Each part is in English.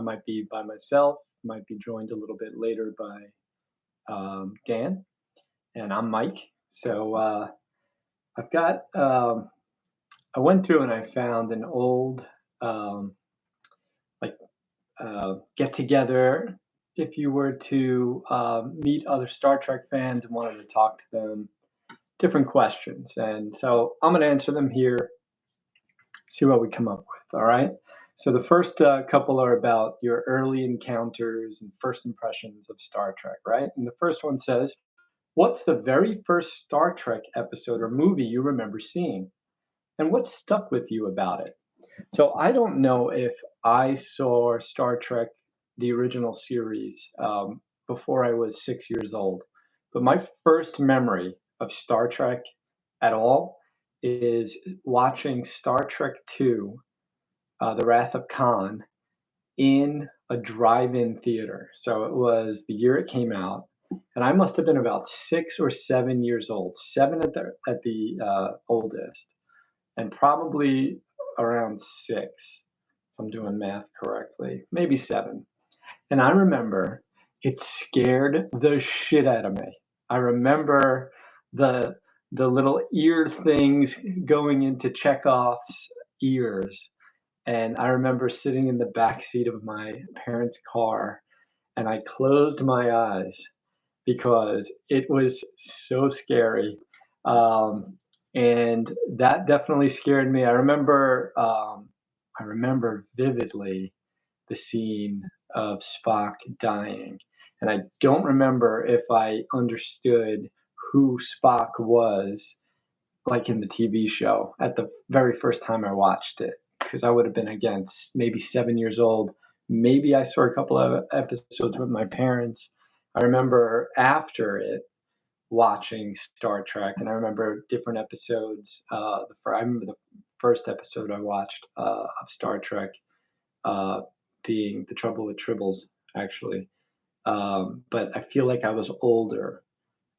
I might be by myself, might be joined a little bit later by Dan, and I'm Mike. So I've got, I went through and I found an old, um, like, get together. If you were to meet other Star Trek fans and wanted to talk to them, different questions. And so I'm going to answer them here, see what we come up with. All right. So the first couple are about your early encounters and first impressions of Star Trek, right? And the first one says, what's the very first Star Trek episode or movie you remember seeing? And what stuck with you about it? So I don't know if I saw Star Trek, the original series, before I was 6 years old. But my first memory of Star Trek at all is watching Star Trek II, The Wrath of Khan, in a drive-in theater. So it was the year it came out, and I must have been about 6 or 7 years old, seven at the oldest, and probably around six, if I'm doing math correctly, maybe seven. And I remember it scared the shit out of me. I remember the the little ear things going into Chekhov's ears, and I remember sitting in the back seat of my parents' car, and I closed my eyes because it was so scary. Um, and that definitely scared me. I remember vividly the scene of Spock dying, and I don't remember if I understood who Spock was, like in the TV show, at the very first time I watched it, because I would have been again maybe 7 years old. Maybe I saw a couple of episodes with my parents. I remember after it watching Star Trek, and I remember different episodes. I remember the first episode I watched of Star Trek uh, being The Trouble with Tribbles, actually. But I feel like I was older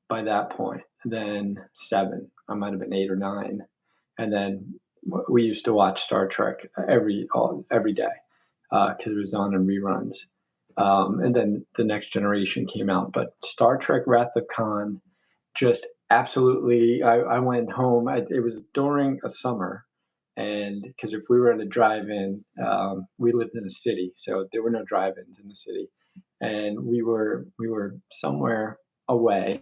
by that point than seven. I might have been 8 or 9, and then we used to watch Star Trek every day because it was on in reruns. And then the Next Generation came out, but Star Trek: Wrath of Khan just absolutely. I went home. It was during a summer, and because if we were in a drive-in, we lived in a city, so there were no drive-ins in the city, and we were somewhere away,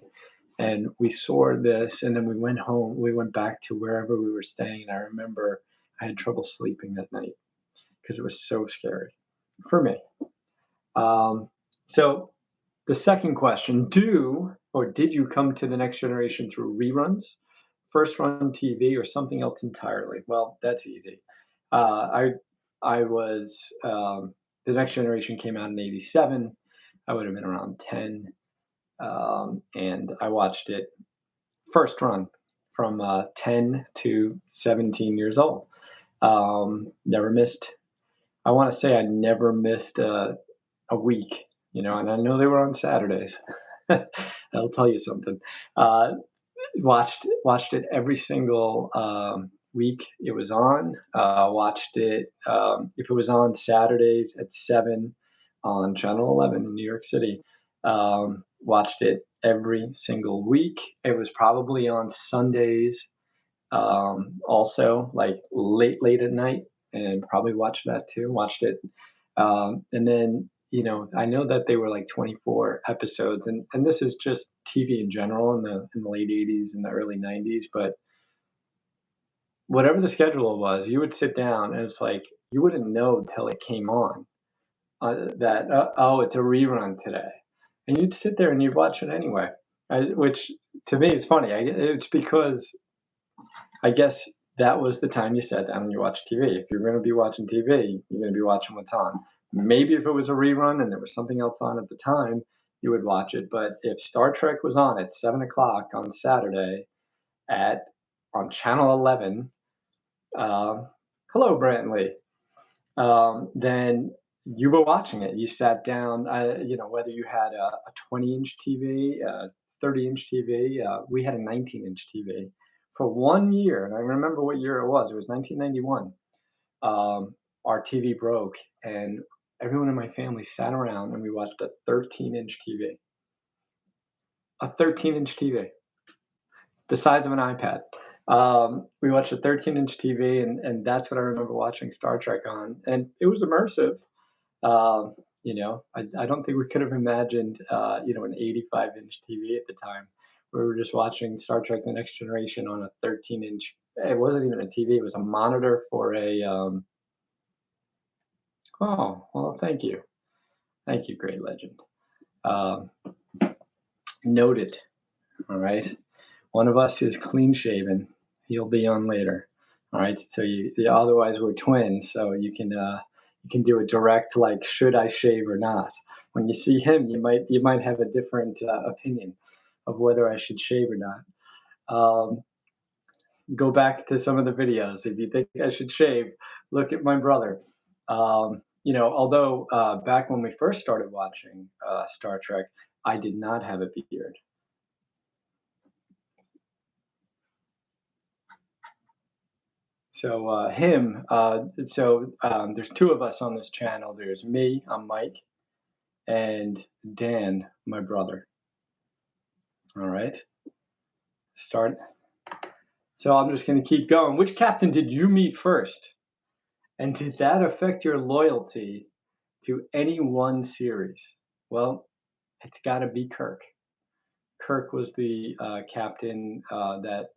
and we saw this, and then we went home. We went back to wherever we were staying, and I remember I had trouble sleeping that night because it was so scary for me. Um, so the second question: Do or did you come to the Next Generation through reruns, first run TV, or something else entirely? Well, that's easy. I was the Next Generation came out in '87. I would have been around 10, and I watched it first run from 10 to 17 years old. Never missed. I want to say I never missed a week, and I know they were on Saturdays. That'll tell you something. Uh, watched it every single week it was on. Watched it if it was on Saturdays at 7 on Channel 11 in New York City. Watched it every single week. It was probably on Sundays, also like late at night, and probably watched that too. Watched it, and then I know that they were like 24 episodes, and this is just TV in general in the late 80s and the early 90s. But whatever the schedule was, you would sit down, and it's like you wouldn't know till it came on that oh, it's a rerun today, and you'd sit there and you'd watch it anyway. Which to me is funny. It's because I guess that was the time you sat down and you watched TV. If you're going to be watching TV, you're going to be watching what's on. Maybe if it was a rerun and there was something else on at the time, you would watch it. But if Star Trek was on at 7 o'clock on Saturday at on Channel 11, um, hello Brantley, then you were watching it. You sat down. Whether you had a 20-inch TV, a 30-inch TV. We had a 19-inch TV for 1 year, and I remember what year it was. It was 1991. Our TV broke, and everyone in my my family sat around and we watched a 13-inch TV. A 13-inch TV, the size of an iPad. We watched a 13-inch TV, and that's what I remember watching Star Trek on, and it was immersive. I don't think we could have imagined, an 85-inch TV at the time. We were just watching Star Trek: The Next Generation on a 13-inch. It wasn't even a TV; it was a monitor for a. Oh, well, thank you, great legend. Um, Noted. All right. One of us is clean shaven. He'll be on later. All right. So otherwise we're twins. So you can do a direct like, should I shave or not? When you see him, you might have a different opinion of whether I should shave or not. Um, Go back to some of the videos. If you think I should shave, look at my brother. Although back when we first started watching Star Trek, I did not have a beard. So there's two of us on this channel. There's me, I'm Mike, and Dan, my brother. All right, start. So I'm just going to keep going. Which captain did you meet first? And did that affect your loyalty to any one series? Well, it's got to be Kirk. Kirk was the captain that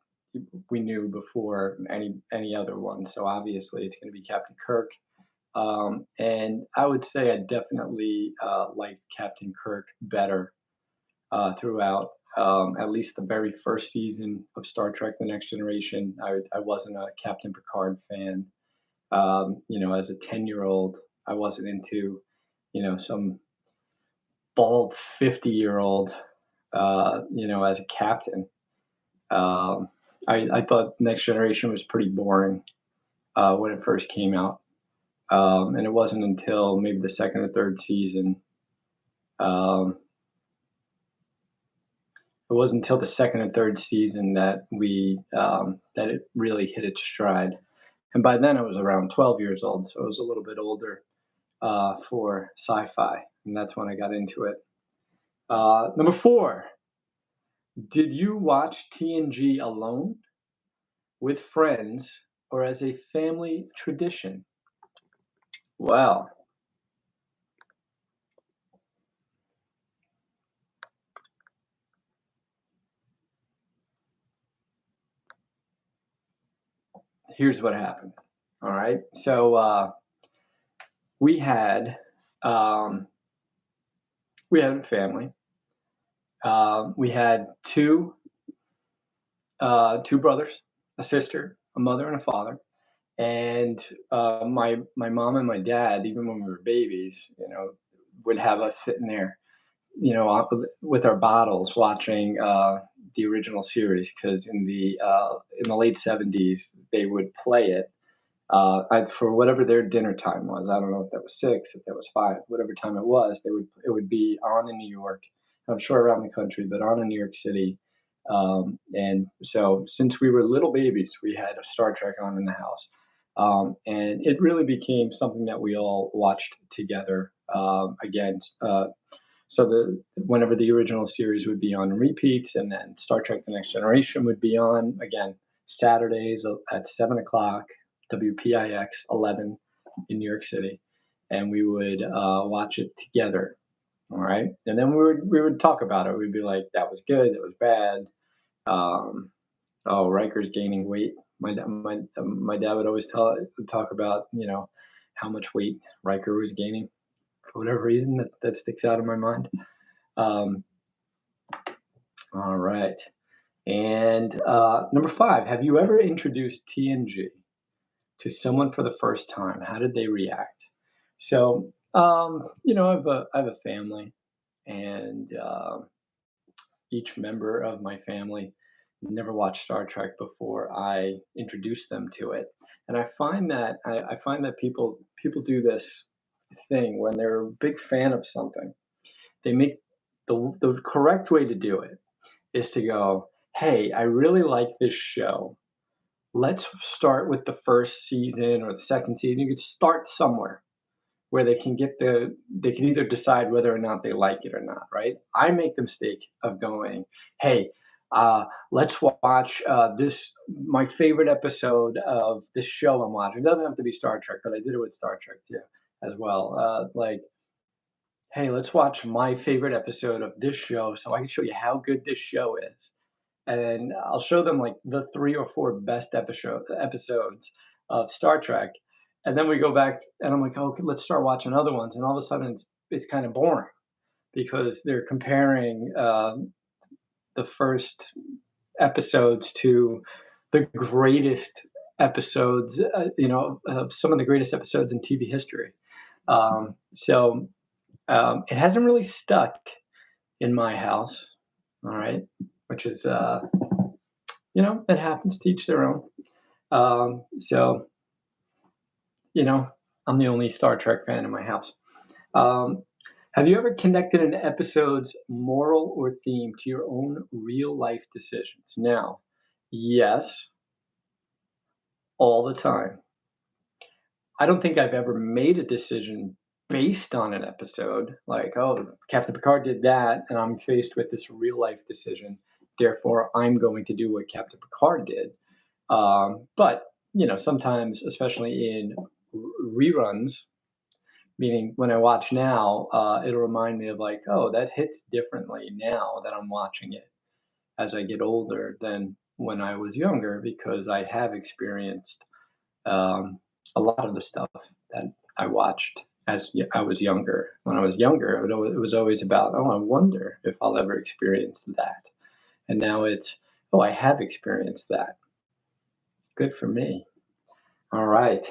we knew before any other one. So obviously, it's going to be Captain Kirk. And I would say I definitely liked Captain Kirk better throughout at least the very first season of Star Trek: The Next Generation. I wasn't a Captain Picard fan. As a 10-year-old, I wasn't into, some bald 50-year-old, as a captain. I thought Next Generation was pretty boring when it first came out. And it wasn't until maybe the second or third season. It wasn't until the second or third season that that it really hit its stride. And by then I was around 12 years old, so I was a little bit older for sci-fi, and that's when I got into it. Number 4, did you watch TNG alone, with friends, or as a family tradition? Well, here's what happened. All right, so we had um, we had a family. We had two brothers, a sister, a mother, and a father. And my mom and my dad, even when we were babies, would have us sitting there, with our bottles watching the original series because in the late '70s they would play it for whatever their dinner time was. I don't know if that was 6, if that was 5, whatever time it was. It would be on in New York. I'm sure around the country, but on in New York City. And so, since we were little babies, we had a Star Trek on in the house, and it really became something that we all watched together. Again, so whenever the original series would be on repeats, and then Star Trek: The Next Generation would be on again Saturdays at 7 o'clock, WPIX 11 in New York City, and we would watch it together. All right, and then we would talk about it. We'd be like, "That was good. That was bad." Um, oh, Riker's gaining weight. My dad would always talk about how much weight Riker was gaining for whatever reason that sticks out in my mind. Um, all right, and number 5, have you ever introduced TNG to someone for the first time? How did they react? So, I have a family, and each member of my family never watched Star Trek before I introduced them to it. And I find that people do this thing when they're a big fan of something. They make the correct way to do it is to go, "Hey, I really like this show. Let's start with the first season or the second season. You could start somewhere. where they can either decide whether or not they like it or not, right? I make the mistake of going, hey, let's watch this my favorite episode of this show I'm watching. It doesn't have to be Star Trek, but I did it with Star Trek too as well. Like, hey, let's watch my favorite episode of this show so I can show you how good this show is. And I'll show them like the 3 or 4 best episodes of Star Trek. And then we go back and I'm like, oh, okay, let's start watching other ones. And all of a sudden it's kind of boring because they're comparing the first episodes to the greatest episodes, of some of the greatest episodes in TV history. So it hasn't really stuck in my house, all right, which is, it happens to each their own. So, I'm the only Star Trek fan in my house. Um, have you ever connected an episode's moral or theme to your own real life decisions? Now, yes, all the time. I don't think I've ever made a decision based on an episode, like, oh, Captain Picard did that, and I'm faced with this real life decision. Therefore, I'm going to do what Captain Picard did. But sometimes, especially in reruns, meaning when I watch now, it'll remind me of like, oh, that hits differently now that I'm watching it as I get older than when I was younger because I have experienced um, a lot of the stuff that I watched as I was younger. When I was younger, it was always about, oh, I wonder if I'll ever experience that. And now it's, oh, I have experienced that. Good for me. All right.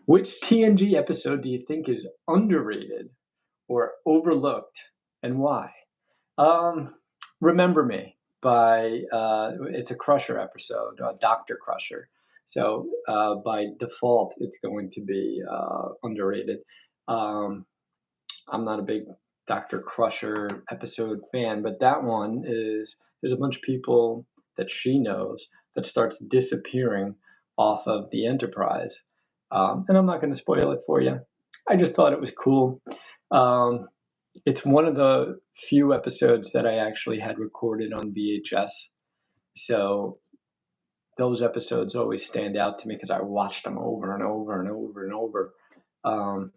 Which TNG episode do you think is underrated or overlooked, and why? Um, Remember Me by it's a Crusher episode, Doctor Crusher. So by default, it's going to be underrated. Um, I'm not a big Doctor Crusher episode fan, but that one is there's a bunch of people that she knows that starts disappearing off of the Enterprise, and I'm not going to spoil it for you. I just thought it was cool. Um, it's one of the few episodes that I actually had recorded on VHS. So those episodes always stand out to me because I watched them over and over and over and over. Um,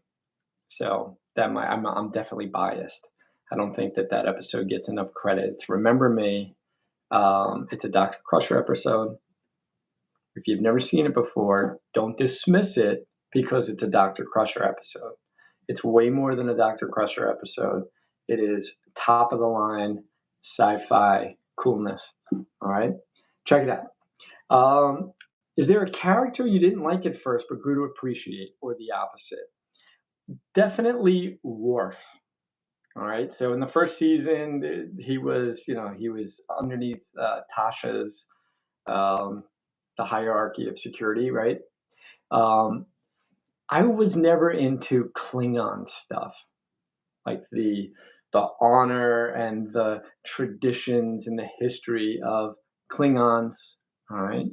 so I'm definitely biased. I don't think that episode gets enough credit. It's Remember Me. It's a Dr. Crusher episode. If you've never seen it before, don't dismiss it because it's a Dr. Crusher episode. It's way more than a Dr. Crusher episode. It is top of the line sci-fi coolness. All right, check it out. Is there a character you didn't like at first but grew to appreciate, or the opposite? Definitely Worf. All right. So in the first season, he was underneath Tasha's um, the hierarchy of security, right? Um, I was never into Klingon stuff, like the honor and the traditions and the history of Klingons. All right.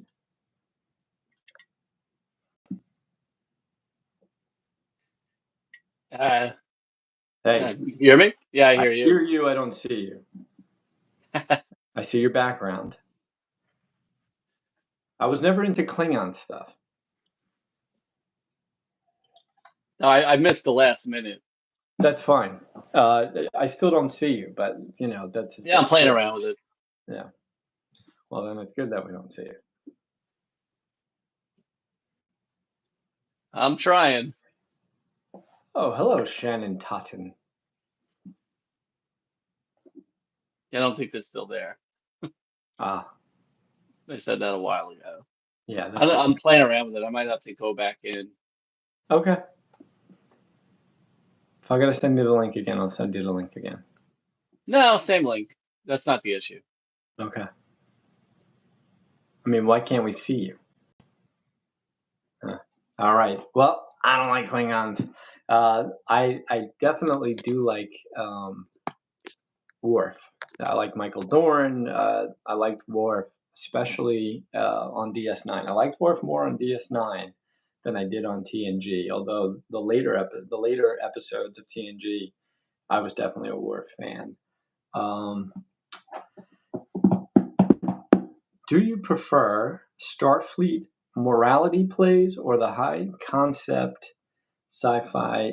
Uh, Hey, you hear me? Yeah, I I hear you. hear you. I don't see you. I see your background. I was never into Klingon stuff. No, I missed the last minute. That's fine. I still don't see you, but Yeah, I'm that's playing good. around with it. Yeah. Well, then it's good that we don't see you. I'm trying. Oh, hello, Shannon Totten. I don't think they're still there. Ah, They said that a while ago. yeah, that's I'm okay. playing around with it. I might have to go back in. Okay. If I gotta send you the link again, I'll send you the link again. No, same link. That's not the issue. Okay. I mean, why can't we see you? Huh. All right. Well, I don't like Klingons. I definitely do like Worf. I like Michael Dorn. I liked Worf, especially on DS9. I liked Worf more on DS9 than I did on TNG. Although the later episodes of TNG, I was definitely a Worf fan. Do you prefer Starfleet morality plays or the high concept sci-fi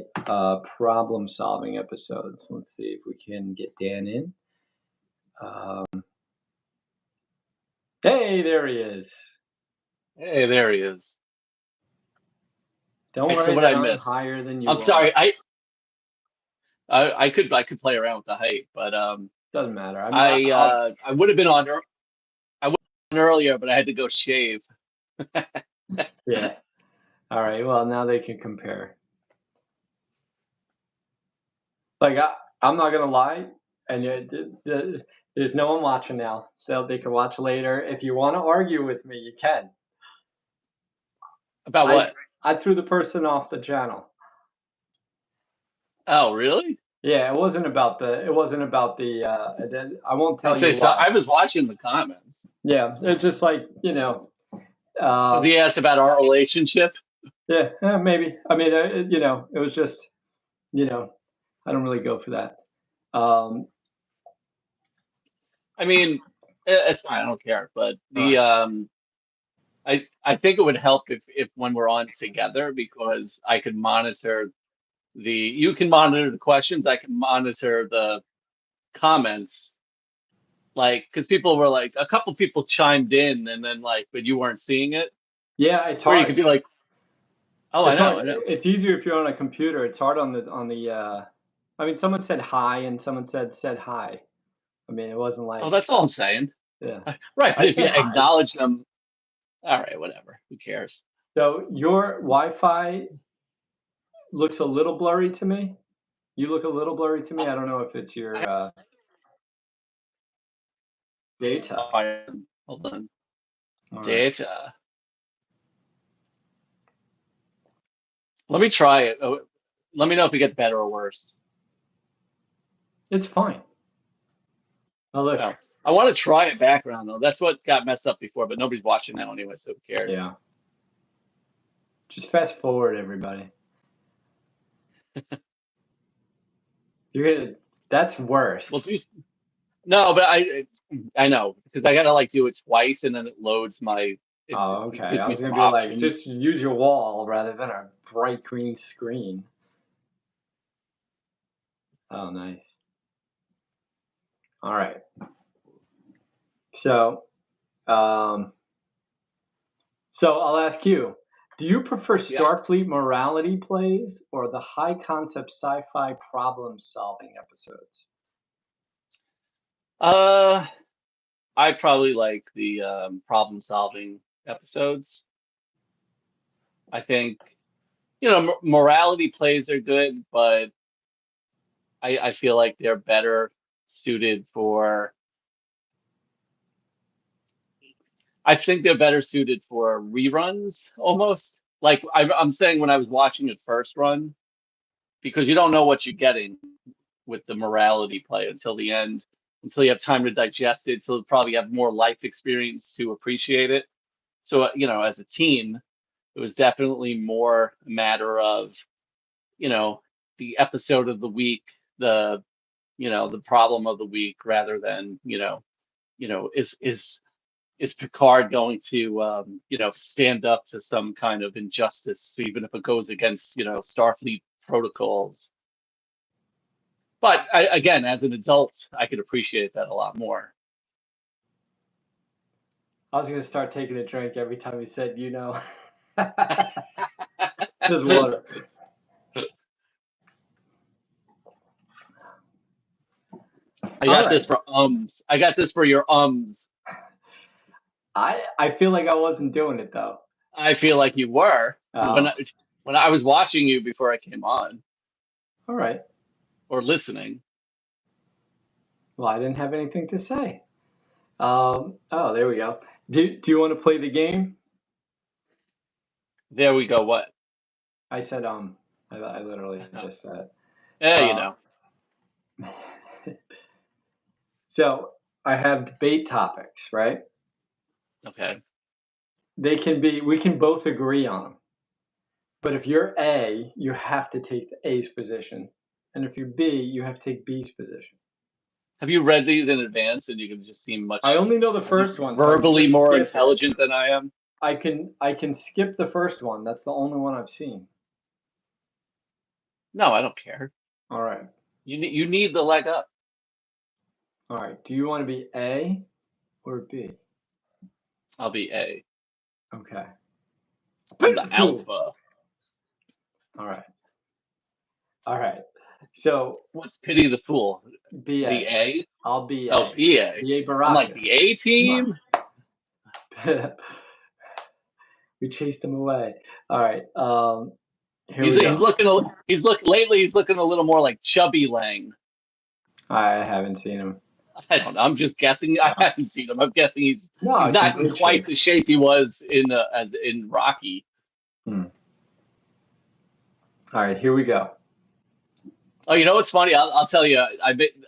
problem solving episodes? Let's see if we can get Dan in. Hey, there he is. Hey, there he is. Don't Hey, so worry what that I I'm miss? higher than you I'm are. sorry. I could play around with the height, but Doesn't matter. I would have been on earlier, but I had to go shave. Yeah. All right. Well, now they can compare. Like I'm not gonna lie, and there's no one watching now, so they can watch later. If you want to argue with me, you can. About what? I threw the person off the channel. Oh, really? Yeah, it wasn't about the. I won't tell you So why. I was watching the comments. Yeah, it's just like Because he asked about our relationship. Yeah, maybe. I mean, it was just, I don't really go for that. I mean, it's fine. I don't care. But All right. I think it would help if when we're on together because I could monitor you can monitor the questions, I can monitor the comments. Like, because people were like, a couple people chimed in and then like, but you weren't seeing it. Yeah, it's Where you could hard. be like, oh, It's I hard. know. It's easier if you're on a computer. It's hard on the. I mean, someone said hi, and someone said hi. I mean, it wasn't Oh, like, that's all I'm saying. yeah. Right, but I if you said hi. acknowledge them, all right, whatever. Who cares? So your Wi-Fi looks a little blurry to me. You look a little blurry to me. I don't know if it's your data. Hold on. All right. Data. Let me try it. Oh, let me know if it gets better or worse. It's fine. Oh, look. Well, I want to try it background though. That's what got messed up before, but nobody's watching now anyway, so who cares? Yeah. Just fast forward, everybody. You're gonna. That's worse. Well, no, but I know because I gotta like do it twice and then it loads my Oh, it okay. gives I me was some gonna be like, options. just use your wall rather than a bright green screen. Oh, nice. All right. So, um, so I'll ask you: do you prefer Yeah. Starfleet morality plays or the high concept sci-fi problem solving episodes? Uh, I probably like the problem solving episodes. I think morality plays are good, but I feel like they're better suited for. I think they're better suited for reruns almost. Like I'm saying when I was watching it first run, because you don't know what you're getting with the morality play until the end, until you have time to digest it, until you probably have more life experience to appreciate it. So, as a teen, it was definitely more a matter of, you know, the episode of the week, the problem of the week rather than, is Picard going to, stand up to some kind of injustice, even if it goes against, Starfleet protocols. But again, as an adult, I could appreciate that a lot more. I was gonna start taking a drink every time you said, just water. I All got right. this for ums. I got this for your ums. I feel like I wasn't doing it though. I feel like you were when Oh, I was watching you before I came on all right. or listening. Well, I didn't have anything to say. Oh, there we go. Do you want to play the game? There we go. What? I said I literally just said. Yeah, Uh, so I have debate topics, right? Okay. We can both agree on them. But if you're A, you have to take the A's position, and if you're B, you have to take B's position. Have you read these in advance and you can just seem I much, only know the at least first one, so I can verbally just more skip it. intelligent than I am? I can skip the first one. That's the only one I've seen. No, I don't care. All right. You need the leg up. All right. Do you want to be A or B? I'll be A. Okay. I'm the alpha. All right. All right. So What's pity the fool? B The A. A? I'll be Oh, A. BA. B A I'm like Baraka. the A team. We chased him away. All right. Here He's we he's go. looking lately he's looking a little more like Chubby Lang. I haven't seen him. I don't know. I'm just guessing. I haven't seen him. I'm guessing he's No, it's in not in good quite shape. the shape he was in as in Rocky. All right, here we go. Oh, you know what's funny? I'll tell you.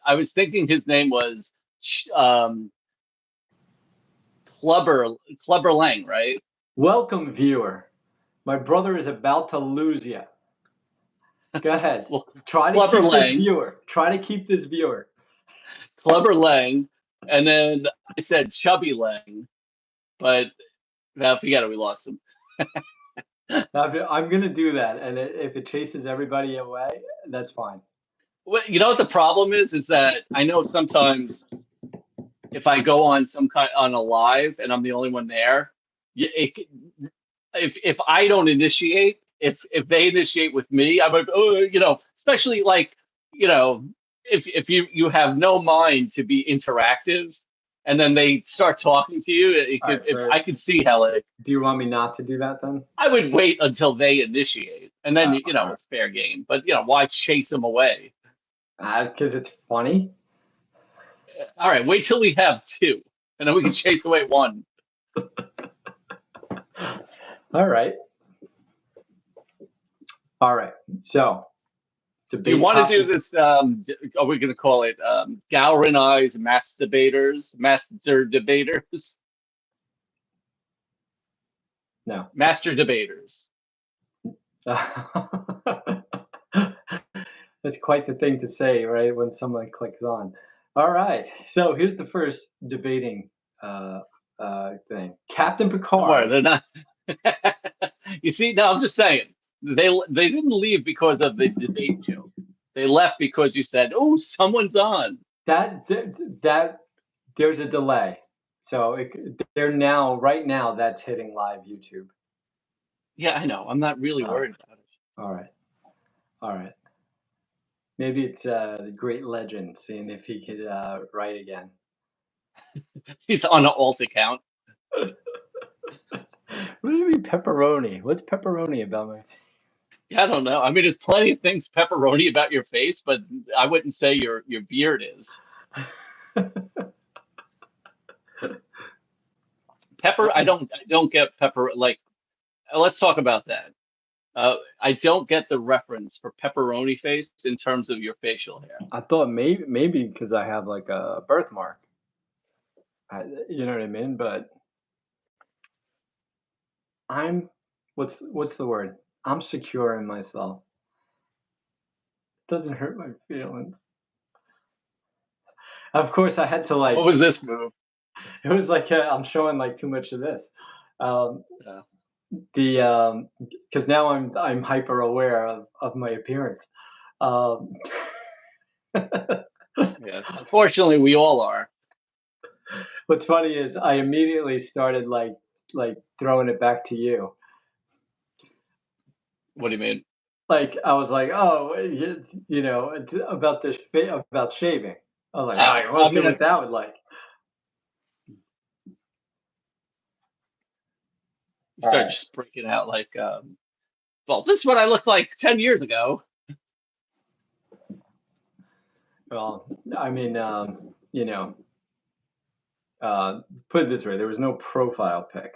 I was thinking his name was um, Clubber Lang, right? Welcome, viewer. My brother is about to lose you. Go ahead. Well, Try to Clubber keep this Lang, viewer. Try to keep this viewer. Clubber Lang, and then I said Chubby Lang, but now forget it. We lost him. I'm gonna do that, and if it chases everybody away, that's fine. Well, you know what the problem is? Is that I know sometimes if I go on some kind on a live and I'm the only one there, if I don't initiate, if they initiate with me, I'm like, oh, especially like, if you have no mind to be interactive, and then they start talking to you, All right, if so I could see how do you want me not to do that then? I would wait until they initiate, and then it's fair game. But why chase them away? Because it's funny. All right, wait till we have two, and then we can chase away one. All right. All right. So, Do you want to do this? Are we going to call it galvanize master debaters? No. Master debaters. That's quite the thing to say, right? When someone clicks on. All right. So here's the first debating thing. Captain Don't worry, Picard. they're not. You see, no, I'm just saying they didn't leave because of the debate joke. They left because you said, "Oh, someone's on." That there's a delay. So they're right now. That's hitting live YouTube. Yeah, I know. I'm not really worried about it. All right. All right. Maybe it's the great legend, seeing if he could write again. He's on an alt account. What do you mean pepperoni? What's pepperoni about my face? Yeah, I don't know. I mean, there's plenty of things pepperoni about your face, but I wouldn't say your beard is. Pepper, I don't get pepper. Like, let's talk about that. I don't get the reference for pepperoni face in terms of your facial hair. I thought maybe because I have like a birthmark. You know what I mean? But I'm what's the word? I'm secure in myself. It doesn't hurt my feelings. Of course, I had to like. What was this move? It was like I'm showing like too much of this. Yeah. Because now I'm hyper aware of my appearance. Yeah. Unfortunately, we all are. What's funny is I immediately started like throwing it back to you. What do you mean? Like I was like, oh, you know, about this about shaving. I was like, Yeah, I want to see what that would like. You start just breaking out like, well, this is what I looked like 10 years ago. Well, I mean, you know, put it this way: there was no profile pic.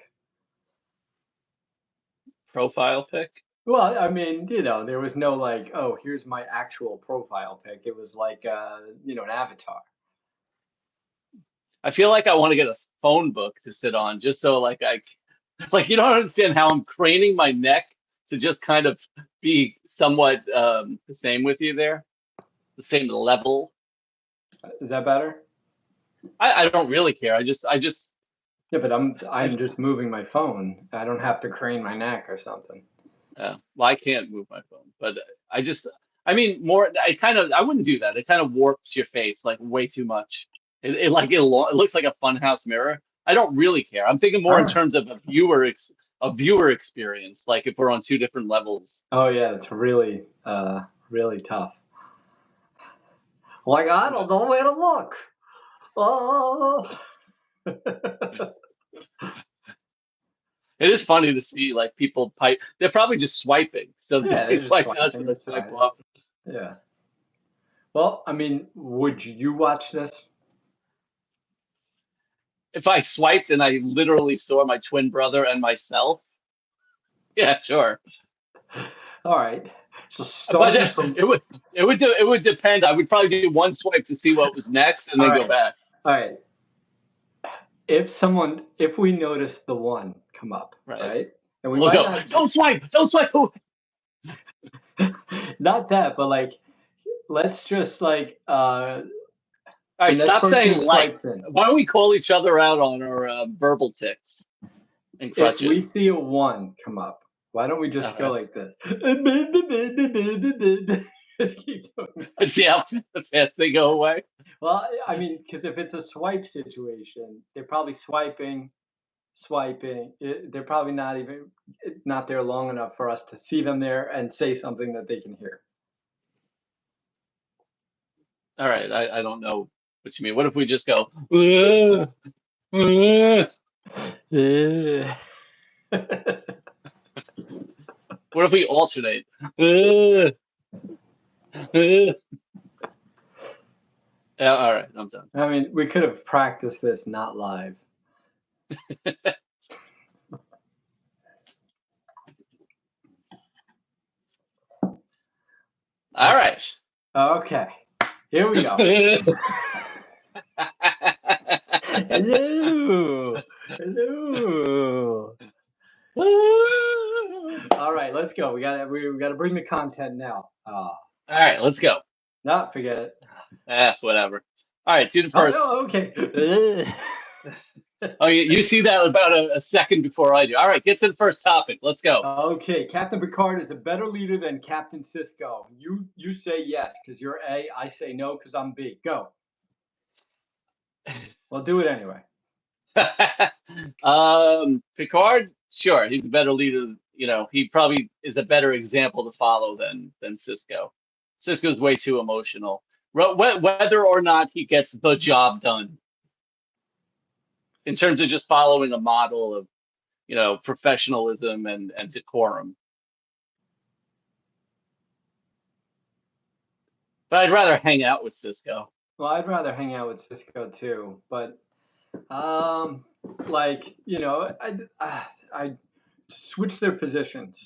Profile pic? Well, I mean, you know, there was no like, oh, here's my actual profile pic. It was like, you know, an avatar. I feel like I want to get a phone book to sit on just so like you don't understand how I'm craning my neck to just kind of be somewhat the same with you there, the same level. Is that better? I don't really care. I just Yeah, but I'm I just moving my phone. I don't have to crane my neck or something. well, I can't move my phone, but I just I mean more. I wouldn't do that. It kind of warps your face like way too much. It looks like a funhouse mirror. I don't really care. I'm thinking more All in right. terms of a viewer experience. Like if we're on two different levels. Oh yeah, it's really really tough. Like I Yeah. don't know where to look. Oh. It is funny to see like people pipe. They're probably just swiping. So Yeah, they they're just swipe to us and swiping. they It's swipe fine. off. Yeah. Well, I mean, would you watch this? If I swiped and I literally saw my twin brother and myself, yeah, sure. All right. So But starting from it would depend. I would probably do one swipe to see what was next and all then go right, back. all right. If we notice the one come up, Right. right, and we We'll might go. not, Don't swipe. Ooh. not that, but like, let's just like All the right, next stop person saying who like. swipes in. Why don't we call each other out on our verbal ticks and If we crutches? see a one come up, why don't we just go Okay. like this? Just keep doing that. See how fast they go away. Well, I mean, because if it's a swipe situation, they're probably swiping. They're probably not there long enough for us to see them there and say something that they can hear. All right, I don't know what you mean. What if we just go? "Ugh, ugh." Yeah. What if we alternate? "Ugh, ugh." Yeah, all right, I'm done. I mean, we could have practiced this not live. All right. Okay, here we go. Hello. Hello. All right, let's go. We gotta bring the content now. All right, let's go. No, forget it. Whatever. All right, do the Oh first. no, okay. Oh, you see that about a second before I do. All right, get to the first topic. Let's go. Okay, Captain Picard is a better leader than Captain Cisco. You say yes because you're A. I say no because I'm B. Go. Well, do it anyway. Picard, sure, he's a better leader. You know, he probably is a better example to follow than Cisco. Cisco's way too emotional. Whether or not he gets the job done in terms of just following a model of, professionalism and decorum. But I'd rather hang out with Cisco. Well, I'd rather hang out with Cisco too, but um, like I switch their positions.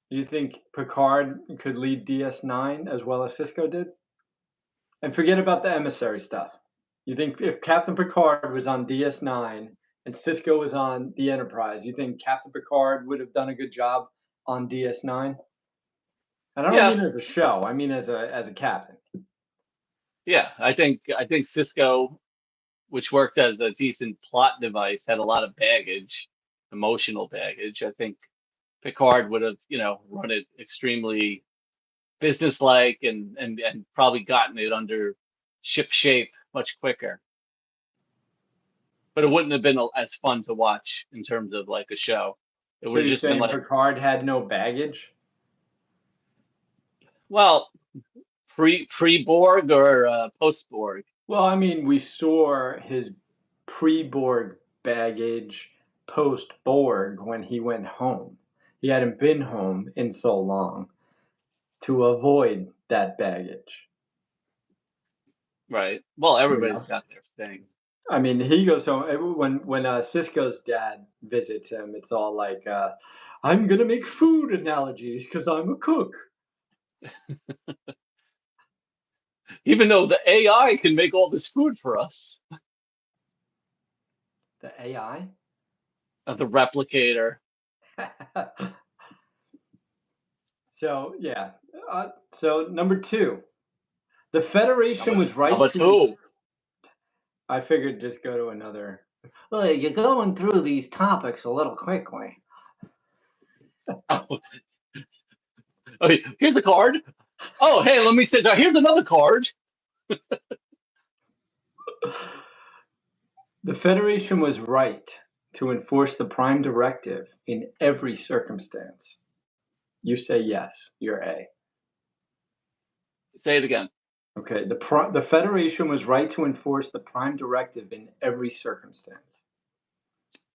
You think Picard could lead DS9 as well as Cisco did? And forget about the emissary stuff. You think if Captain Picard was on DS9 and Cisco was on the Enterprise, you think Captain Picard would have done a good job on DS9? And I don't Yeah, mean as a show. I mean as a captain. yeah. I think Cisco, which worked as a decent plot device, had a lot of baggage, emotional baggage. I think Picard would have, run it extremely businesslike and probably gotten it under ship shape much quicker. But it wouldn't have been as fun to watch in terms of like a show. It So would have you're just been saying like, Picard had no baggage? well, pre Borg or post Borg. Well, I mean, we saw his pre-Borg baggage post-Borg when he went home. He hadn't been home in so long to avoid that baggage. Right. Well, You everybody's know, got their thing. I mean, he goes home when Cisco's dad visits him. It's all like, "I'm gonna make food analogies because I'm a cook." Even though the AI can make all this food for us, The AI. the replicator. So yeah. So number two, the Federation was right Number to. two. I figured just go to another. Well, you're going through these topics a little quickly. Oh, okay, here's a card. Oh, hey, let me sit down. Here's another card. The Federation was right to enforce the Prime Directive in every circumstance. You say yes. You're A. Say it again. Okay. The Federation was right to enforce the Prime Directive in every circumstance.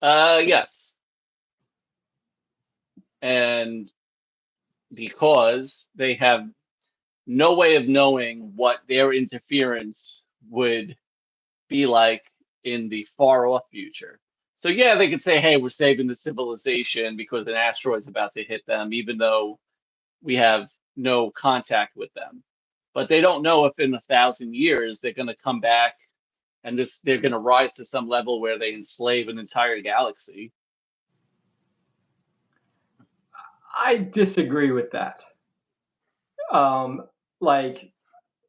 Yes. And because they have no way of knowing what their interference would be like in the far off future. So yeah, they could say, "Hey, we're saving the civilization because an asteroid's about to hit them," even though we have no contact with them. But they don't know if in 1,000 years they're going to come back and they're going to rise to some level where they enslave an entire galaxy. I disagree with that. Like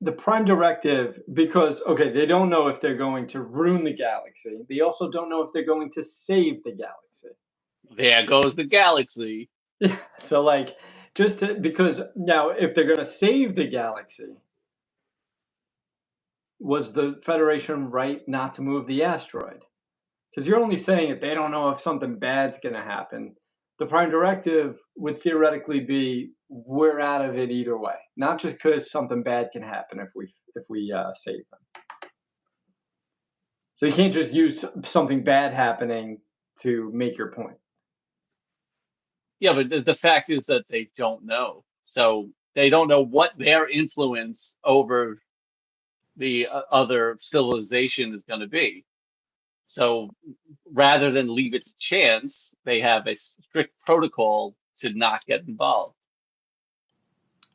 the Prime Directive, because okay, they don't know if they're going to ruin the galaxy. They also don't know if they're going to save the galaxy. There goes the galaxy. Yeah. So like, because now if they're going to save the galaxy, was the Federation right not to move the asteroid? Because you're only saying that they don't know if something bad's going to happen. The Prime Directive would theoretically be we're out of it either way, not just because something bad can happen if we save them. So you can't just use something bad happening to make your point. Yeah, but the fact is that they don't know. So they don't know what their influence over the other civilization is going to be. So rather than leave it to chance, they have a strict protocol to not get involved.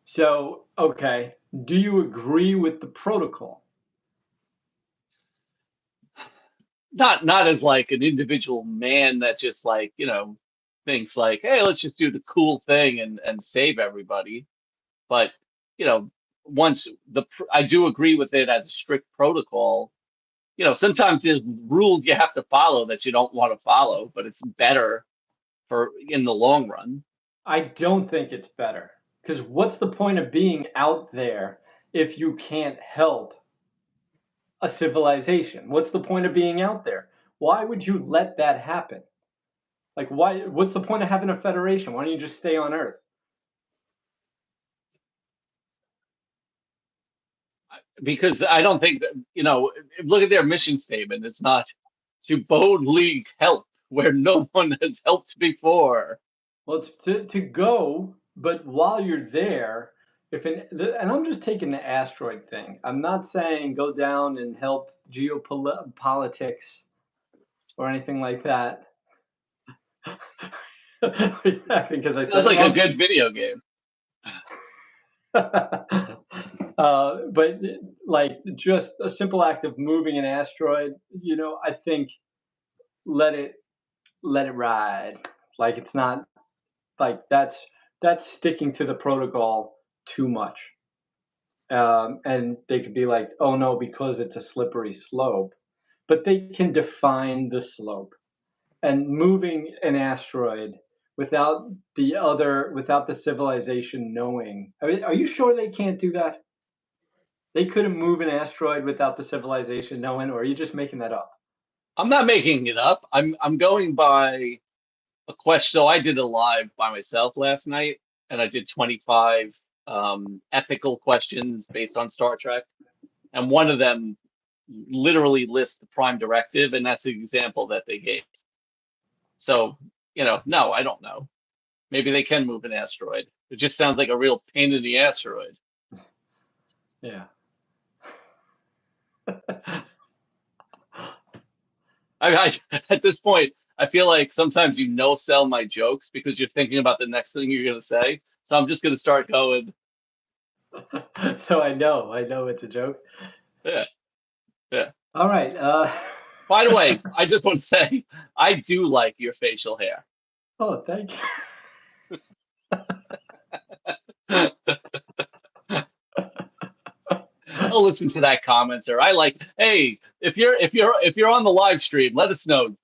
So, okay, do you agree with the protocol? Not as like an individual man that just like, thinks like, hey, let's just do the cool thing and save everybody. But, once I do agree with it as a strict protocol. Sometimes there's rules you have to follow that you don't want to follow, but it's better for in the long run. I don't think it's better. Because what's the point of being out there if you can't help a civilization? What's the point of being out there? Why would you let that happen? Like, why? What's the point of having a federation? Why don't you just stay on Earth? Because I don't think that, look at their mission statement. It's not to boldly help where no one has helped before. Well, it's to go, but while you're there, and I'm just taking the asteroid thing. I'm not saying go down and help geopolitics or anything like that. Because I Sounds said like a good video game. But like just a simple act of moving an asteroid, I think let it ride. Like it's not like that's sticking to the protocol too much. And they could be like, oh no, because it's a slippery slope, but they can define the slope. And moving an asteroid without the civilization knowing. I mean, are you sure they can't do that? They couldn't move an asteroid without the civilization knowing, or are you just making that up? I'm not making it up. I'm going by a question. So I did a live by myself last night, and I did 25 ethical questions based on Star Trek, and one of them literally lists the Prime Directive, and that's the example that they gave. So, no, I don't know. Maybe they can move an asteroid. It just sounds like a real pain in the asteroid. Yeah. At this point, I feel like sometimes sell my jokes because you're thinking about the next thing you're going to say. So I'm just going to start going. So I know it's a joke. Yeah. Yeah. All right. By the way, I just want to say I do like your facial hair. Oh, thank you. I'll listen to that commenter. I like, hey, if you're on the live stream, let us know.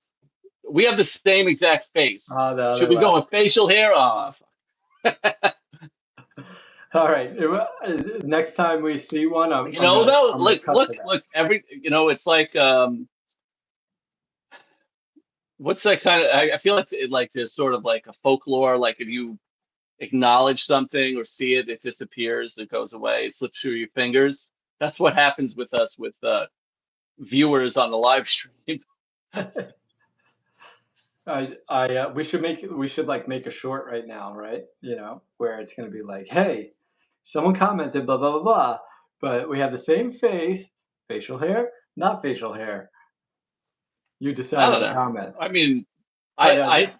We have the same exact face. Oh, the Should other we go left. with facial hair? All right. Next time we see one, I'm You know, gonna though, I'm gonna like, cut to that. look, it's like, what's that kind of? I feel like there's sort of like a folklore, like if you acknowledge something or see it, it disappears, it goes away, it slips through your fingers. That's what happens with us with viewers on the live stream. We should like make a short right now, right? Where it's gonna be like, hey, someone commented blah blah blah blah, but we have the same face, facial hair, not facial hair. You I decide don't in the know. comments. I mean, But, I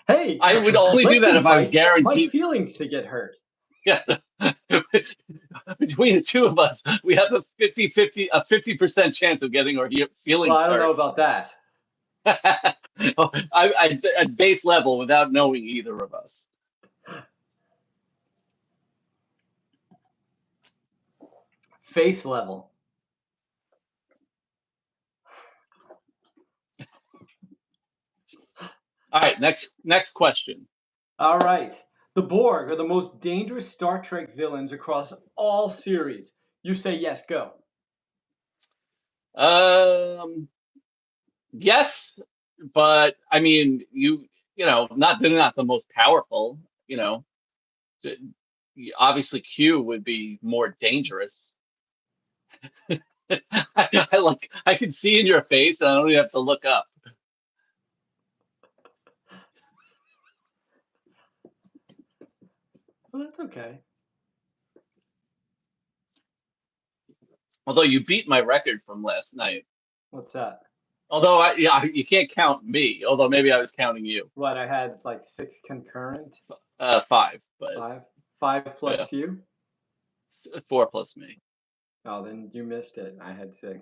hey, I would only do let's that if I was invite my guaranteed. feelings to get hurt. Yeah. Between the two of us, we have a 50% chance of getting our Well, feelings I don't know hurt. about that. At base level, without knowing either of us. Face level. All right, next question. All right. The Borg are the most dangerous Star Trek villains across all series. You say yes, go. Yes, but I mean, they're not the most powerful. You know, obviously Q would be more dangerous. I can see in your face, and I don't even have to look up. Well, that's okay. Although you beat my record from last night. What's that? Although you can't count me. Although maybe I was counting you. What, I had like 6 concurrent? 5, but 5 plus yeah, you? 4 plus me. Oh, then you missed it. I had 6.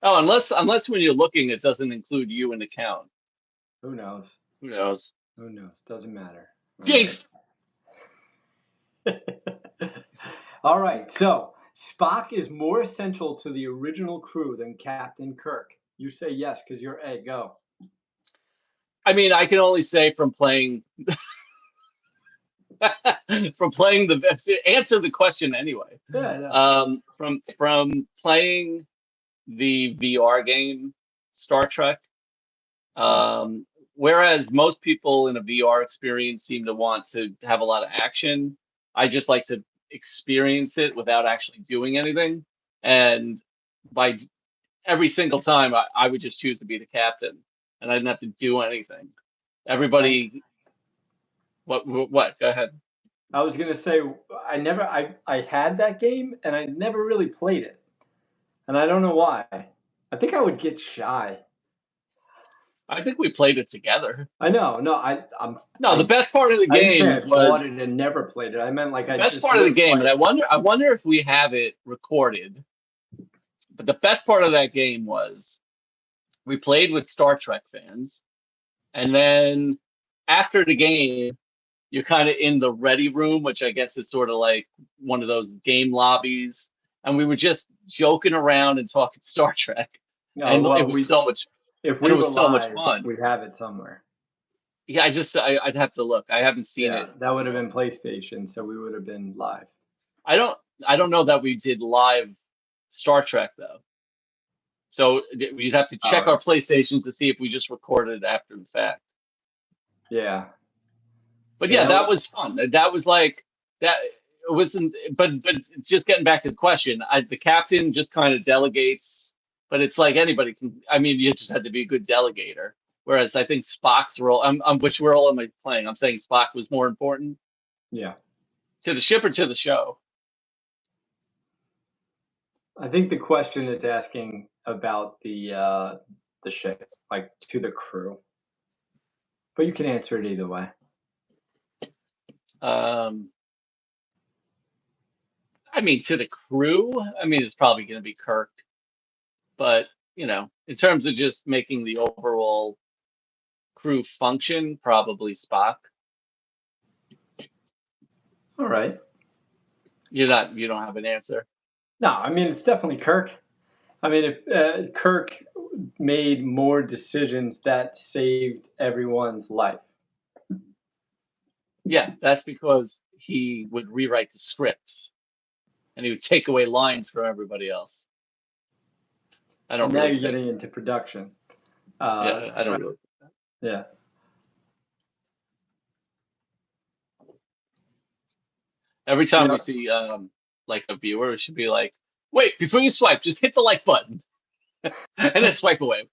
Oh, unless when you're looking, it doesn't include you in the count. Who knows? Who knows? Who knows? Doesn't matter. Jinx. All right. So Spock is more essential to the original crew than Captain Kirk. You say yes because you're A. Go. I mean, I can only say from playing answer the question anyway. Yeah. From playing the VR game Star Trek. Whereas most people in a VR experience seem to want to have a lot of action, I just like to experience it without actually doing anything. And by every single time, I would just choose to be the captain, and I didn't have to do anything. Everybody, what? Go ahead. I was gonna say I had that game and I never really played it, and I don't know why. I think I would get shy. I think we played it together. I know. No, No, the best part of the I didn't say game I was bought it and never played it. I meant like I best just part of the wouldn't game, play and it. I wonder if we have it recorded. But the best part of that game was we played with Star Trek fans, and then after the game, you're kind of in the ready room, which I guess is sort of like one of those game lobbies, and we were just joking around and talking Star Trek, No, and well, it was so much, if and we it were was so much live, fun. we'd have it somewhere. Yeah, I'd have to look. I haven't seen Yeah, it. that would have been PlayStation, so we would have been live. I don't know that we did live Star Trek though. So you'd have to check our PlayStations to see if we just recorded it after the fact. Yeah. But Yeah, yeah, that was fun. That was like that. It wasn't. But just getting back to the question, the captain just kind of delegates. But it's like anybody can. I mean, you just had to be a good delegator. Whereas I think Spock's role. Which role am I playing? I'm saying Spock was more important. Yeah. To the ship or to the show? I think the question is asking about the ship, like to the crew. But you can answer it either way. I mean, to the crew. I mean, it's probably going to be Kirk. But in terms of just making the overall crew function, probably Spock. All right. You don't have an answer. No, I mean it's definitely Kirk. I mean, if Kirk made more decisions that saved everyone's life. Yeah, that's because he would rewrite the scripts and he would take away lines from everybody else. I don't And now really you're think. getting into production. Yeah, I don't really. Yeah. Every time we Yeah. see like a viewer, it should be like, wait, before you swipe, just hit the like button and then swipe away.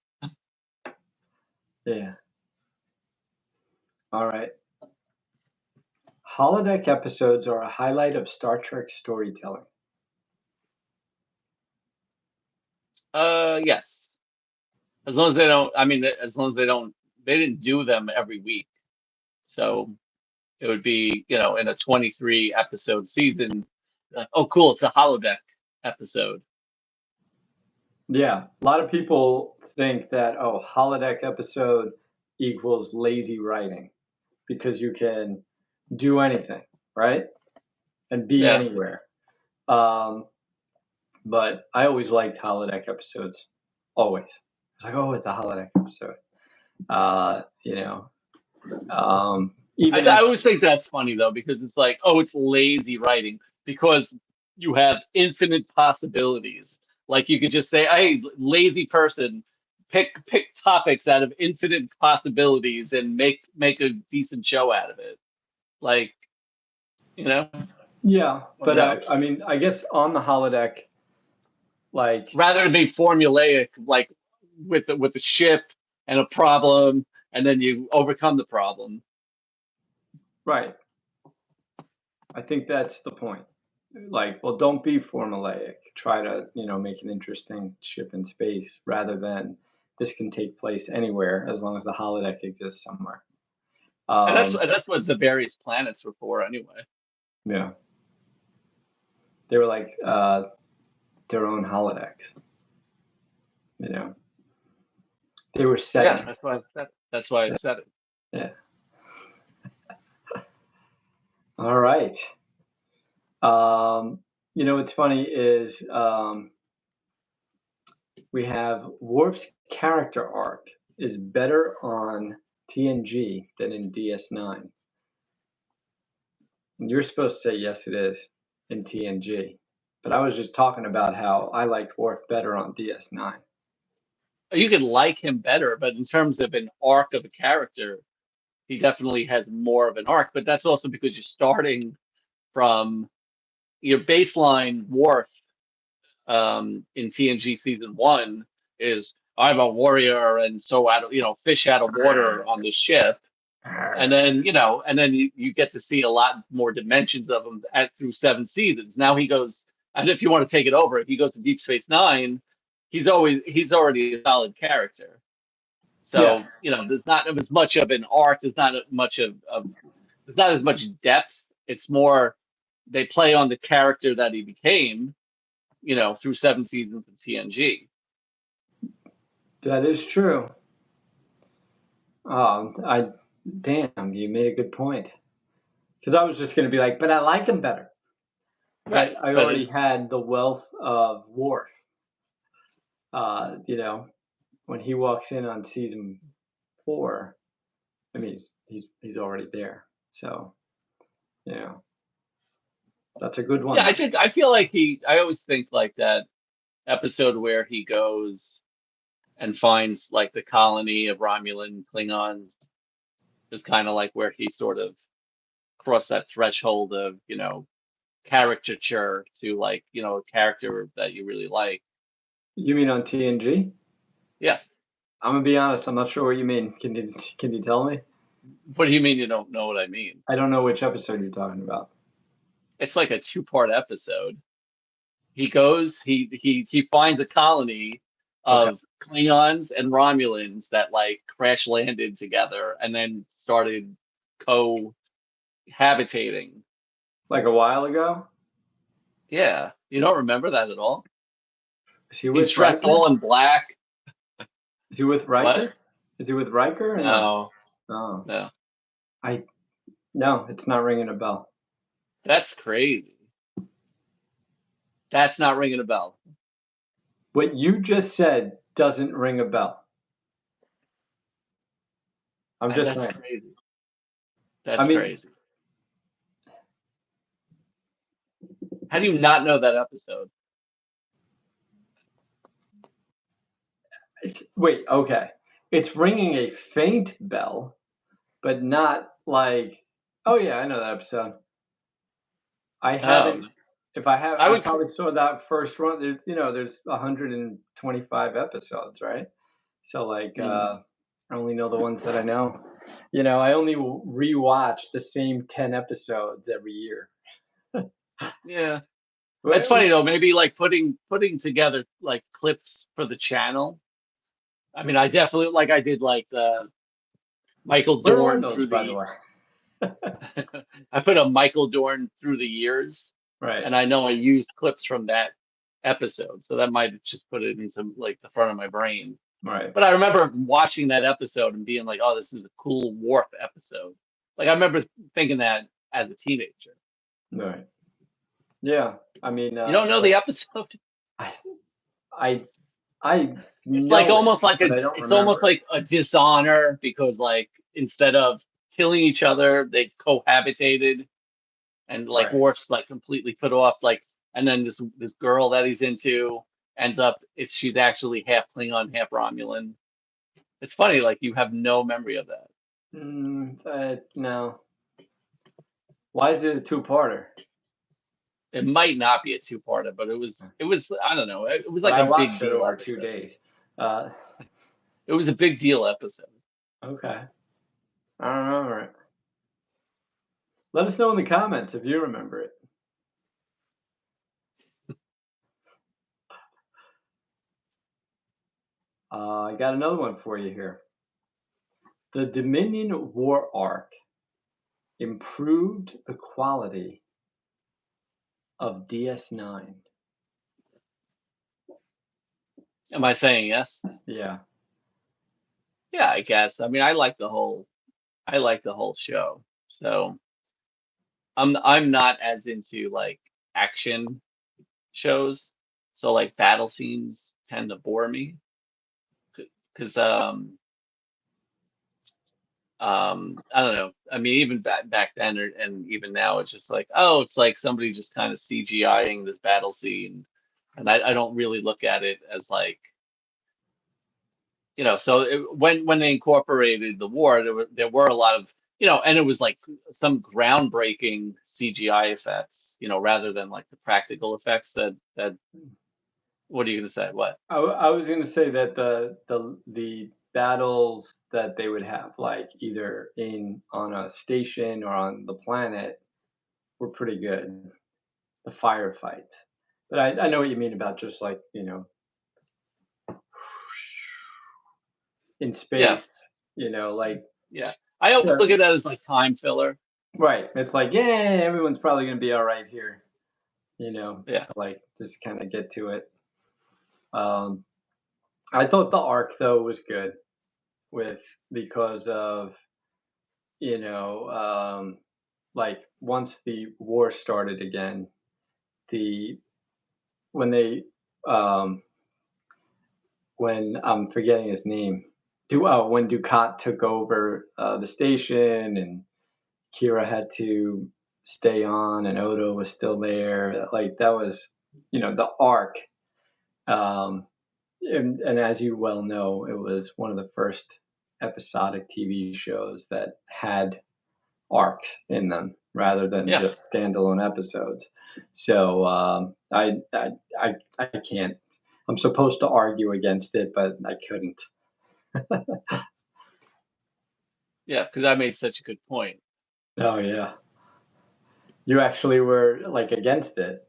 Yeah. All right. Holodeck episodes are a highlight of Star Trek storytelling. Yes. As long as they don't. I mean, as long as they don't. They didn't do them every week, so it would be in a 23 episode season. Oh, cool! It's a holodeck episode. Yeah. A lot of people think that, oh, holodeck episode equals lazy writing because you can do anything, right? And be Yeah. anywhere. Um, but I always liked holodeck episodes. Always. It's like, oh, it's a holodeck episode. You know, I, even I if, always think that's funny though, because it's like, oh, it's lazy writing because you have infinite possibilities. Like you could just say, hey, lazy person, pick topics out of infinite possibilities and make a decent show out of it. Like, you know, yeah, or but no. I mean, I guess on the holodeck, like, Rather than be formulaic, like with a ship and a problem, and then you overcome the problem. right. I think that's the point. Like, well, don't be formulaic. Try to, make an interesting ship in space rather than this can take place anywhere as long as the holodeck exists somewhere. And that's Um, that's what the various planets were for anyway. yeah, they were like their own holodecks. You know, they were Yeah, settings. that's why I said. That's why I said it. Yeah. All right. What's funny is we have Worf's character arc is better on TNG than in DS9. And you're supposed to say yes, it is in TNG. But I was just talking about how I liked Worf better on DS9. You could like him better, but in terms of an arc of a character, he definitely has more of an arc. But that's also because you're starting from your baseline. Worf in TNG season one is I'm a warrior and so out of fish out of water on the ship. And then you get to see a lot more dimensions of him through 7 seasons. Now he goes, and if you want to take it over, he goes to Deep Space Nine. He's already a solid character. Yeah. So there's not as much of an arc. There's not there's not as much depth. It's more they play on the character that he became. Through 7 seasons of TNG. That is true. Damn, you made a good point. Because I was just going to be like, but I like him better. Right, I but already had the wealth of Worf. When he walks in on season 4, I mean, he's already there. So, that's a good one. yeah, I feel like I always think like that episode where he goes and finds like the colony of Romulan Klingons is kind of like where he sort of crossed that threshold of caricature to like a character that you really like. You mean on TNG? Yeah. I'm gonna be honest. I'm not sure what you mean. Can you tell me? What do you mean you don't know what I mean? I don't know which episode you're talking about. It's like a 2-part episode. He goes, he finds a colony Okay. of Klingons and Romulans that like crash landed together and then started cohabitating. Like a while ago. Yeah, you don't remember that at all? Is he He's with dressed Riker? all in black. Is he with What? Riker? Is he with Riker or no? No, Oh, no. no, it's not ringing a bell. That's crazy. That's not ringing a bell. What you just said doesn't ring a bell. I'm just That's saying. crazy. I That's mean, crazy. How do you not know that episode? wait, okay. It's ringing a faint bell, but not like, oh yeah, I know that episode. I haven't. Um, If I have, I I would. probably saw that first run. There's 125 episodes, right? So like, Mm, I only know the ones that I know. I only rewatch the same 10 episodes every year. yeah. It's Well, funny though. Maybe like putting together like clips for the channel. I mean, I definitely like I did like the Michael where are Dorn those, through by the the. way? I put a Michael Dorn through the years, Right, and I know I used clips from that episode, so that might have just put it into like the front of my brain. right, But I remember watching that episode and being like, "Oh, this is a cool warp episode." Like I remember thinking that as a teenager. right. Yeah, I mean, You don't know the episode? I, I, I It's like know it, almost like but a I don't it's almost remember it. like a dishonor because like instead of killing each other, they cohabitated and like Right. Worf's like completely put off like and then this girl that he's into ends up she's actually half Klingon, half Romulan. It's funny, like you have no memory of that. No. Why is it a two-parter? It might not be a two-parter, but it was I don't know. It was But like I a big watched it deal over 2 episode. days. Uh, It was a big deal episode. okay. I don't remember it. Let us know in the comments if you remember it. I got another one for you here. The Dominion War Arc improved the quality of DS9. Am I saying yes? Yeah. Yeah, I guess. I mean, I like the whole show. So I'm not as into like action shows. So like battle scenes tend to bore me because I don't know. I mean, even back then and even now, it's just like, oh, it's like somebody just kind of CGIing this battle scene, and I don't really look at it as like, So when they incorporated the war, there were a lot of, and it was like some groundbreaking CGI effects, rather than like the practical effects that. What are you gonna say? What? I was gonna say that the battles that they would have, like either on a station or on the planet, were pretty good. The firefight, but I know what you mean about just like in Yeah, space, like yeah. I always yeah, look at that as like time filler. right. It's like yeah, everyone's probably gonna be all right here, Yeah. to like just kind of get to it. Um, I thought the arc though was good with because of you know like once the war started again, the when they um when I'm forgetting his name, when Ducat took over the station and Kira had to stay on and Odo was still there, like that was the arc. Um, and as you well know, it was one of the first episodic TV shows that had arcs in them rather than Yeah. just standalone episodes. So I can't. I'm supposed to argue against it, but I couldn't. Yeah, because I made such a good point. Oh yeah, you actually were like against it.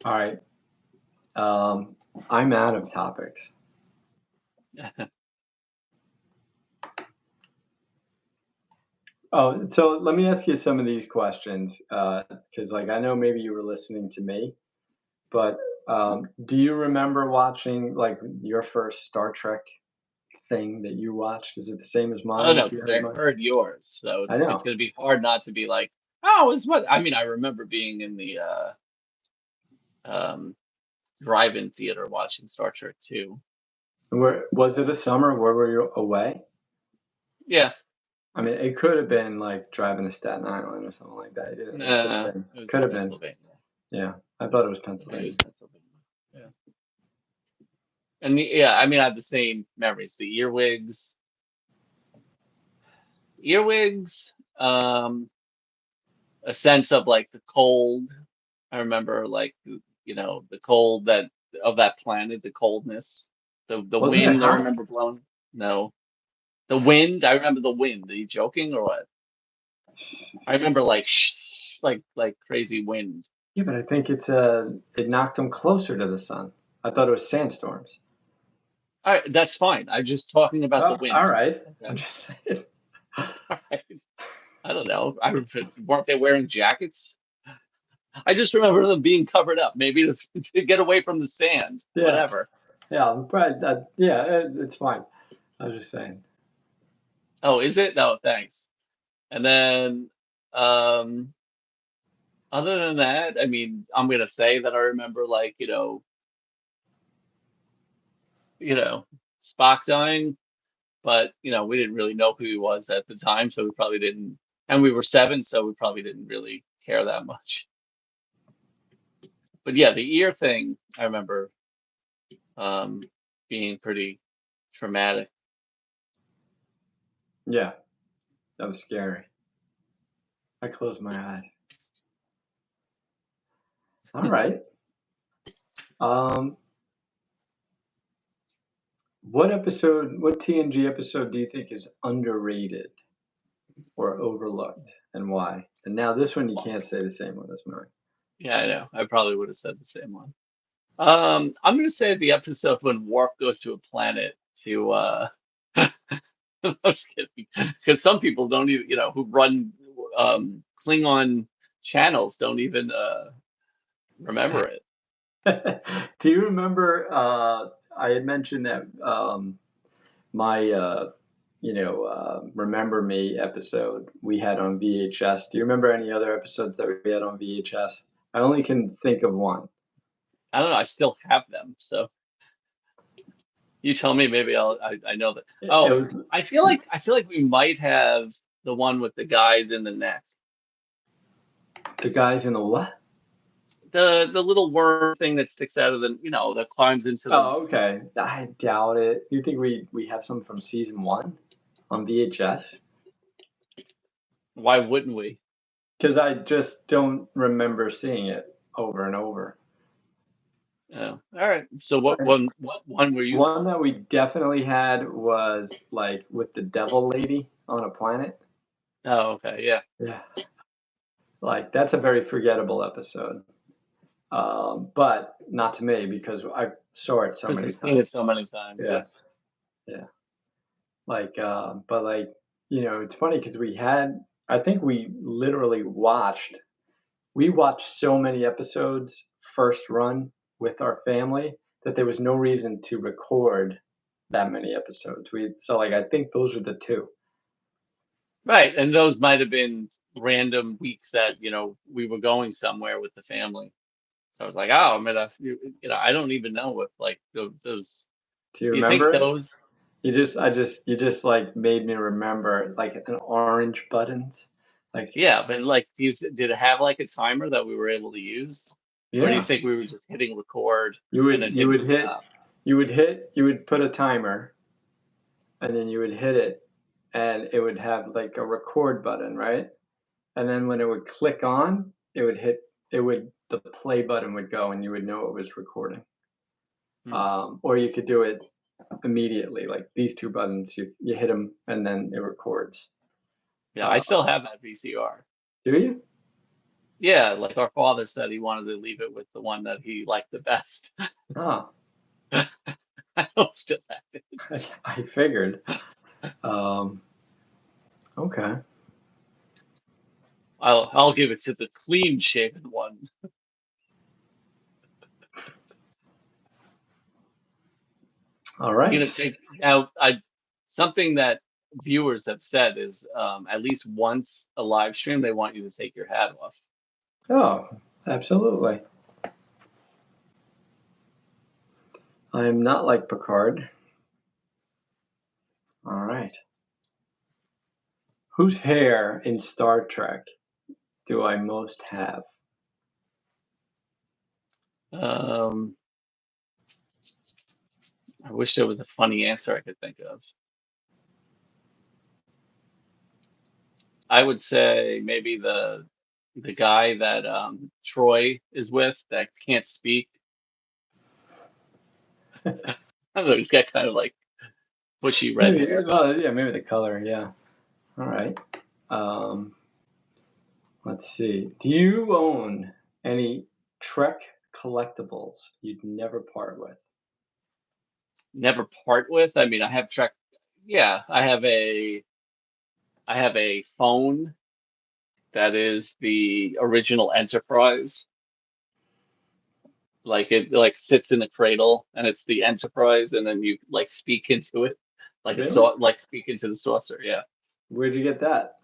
All right, I'm out of topics. Oh, so let me ask you some of these questions because, like, I know maybe you were listening to me, but do you remember watching like your first Star Trek thing that you watched? Is it the same as I don't mine? know If you because heard I mine, heard yours, so I it's know. gonna be hard not to be like, oh, it's what I mean. I remember being in the um, drive-in theater watching Star Trek 2. Where was it a summer? Where were you away? Yeah, I mean, it could have been like driving to Staten Island or something like that. It could have nah, been. it was Could have been. Pennsylvania. Yeah, I thought it was I think it was Pennsylvania. Pennsylvania. Yeah, and yeah, I mean, I have the same memories. The earwigs, um, a sense of like the cold. I remember like the cold that of that planet, the coldness, the Wasn't it wind. I hot? remember blowing. No, the wind. I remember the wind. Are you joking or what? I remember like like crazy wind. Yeah, but I think it knocked them closer to the sun. I thought it was sandstorms. All right, that's fine. I'm just talking about the Oh, all wind. right. I'm Okay. just saying. All right. I don't know. Weren't they wearing jackets? I just remember them being covered up, maybe to get away from the sand. Yeah, Whatever. yeah, but yeah, it's fine. I was just saying. Oh, is it? No, thanks. And then, um, other than that, I mean, I'm gonna say that I remember like, you know, Spock dying, but we didn't really know who he was at the time, so we probably didn't, and we were 7, so we probably didn't really care that much. But yeah, the ear thing, I remember um, being pretty traumatic. Yeah, that was scary. I closed my eyes. All right. Um, what TNG episode do you think is underrated or overlooked, and why? And now this one you can't say the same one as mine. Yeah, I know. I probably would have said the same one. I'm gonna say the episode when Worf goes to a planet to I'm just kidding. Because some people don't even, who run Klingon channels don't even remember it. Do you remember? I had mentioned that my Remember Me episode we had on VHS. Do you remember any other episodes that we had on VHS? I only can think of one. I don't know. I still have them, so you tell me. Maybe I know that. It Oh, was I feel like we might have the one with the guys in the neck. the guys in the what? The little worm thing that sticks out of that climbs into the. Oh, okay. I doubt it. You think we have some from season one on VHS? Why wouldn't we? Because I just don't remember seeing it over and over. Oh, all right. So what Right. one? What one were you One missing? that we definitely had was like with the devil lady on a planet. Oh, okay, yeah. Yeah. Like that's a very forgettable episode. But not to me because I saw it so Because many we've seen times. it so many times. Yeah. Yeah. Yeah. Like, but like, it's funny because I think we watched so many episodes first run with our family that there was no reason to record that many episodes. So like, I think those are the two. Right, and those might have been random weeks that we were going somewhere with the family. So I was like, oh, I don't even know if like those. Do you Do you think remember it? those? You just like made me remember like an orange buttons. Like, Yeah, but like, did it have like a timer that we were able to use, or do you yeah, think we were just hitting record you and would then you hitting would hit stop? you would put a timer and then you would hit it and it would have like a record button, right? And then when it would click on, the play button would go and you would know it was recording. Hmm. Or you could do it immediately, like these two buttons, you hit them and then it records. Yeah, I Uh, still have that VCR. do you? Yeah, like our father said, he wanted to leave it with the one that he liked the best. Oh, I don't still have it. I figured. Um, okay. I'll give it to the clean shaven one. All You right. gonna take now? something that viewers have said is at least once a live stream they want you to take your hat off. Oh, absolutely. I am not like Picard. All right. Whose hair in Star Trek do I most have? I wish there was a funny answer I could think of. I would say maybe the guy that Troy is with that can't speak. I don't know, he's got kind of like bushy red Maybe, hair. well, yeah, maybe the color. Yeah. All right. Let's see. Do you own any Trek collectibles you'd never part with? Never part with. I mean, I have Trek. Yeah, I have a phone that is the original Enterprise. Like it like sits in a cradle and it's the Enterprise, and then you like speak into it, like Really? like speak into the saucer. Yeah. Where'd you get that?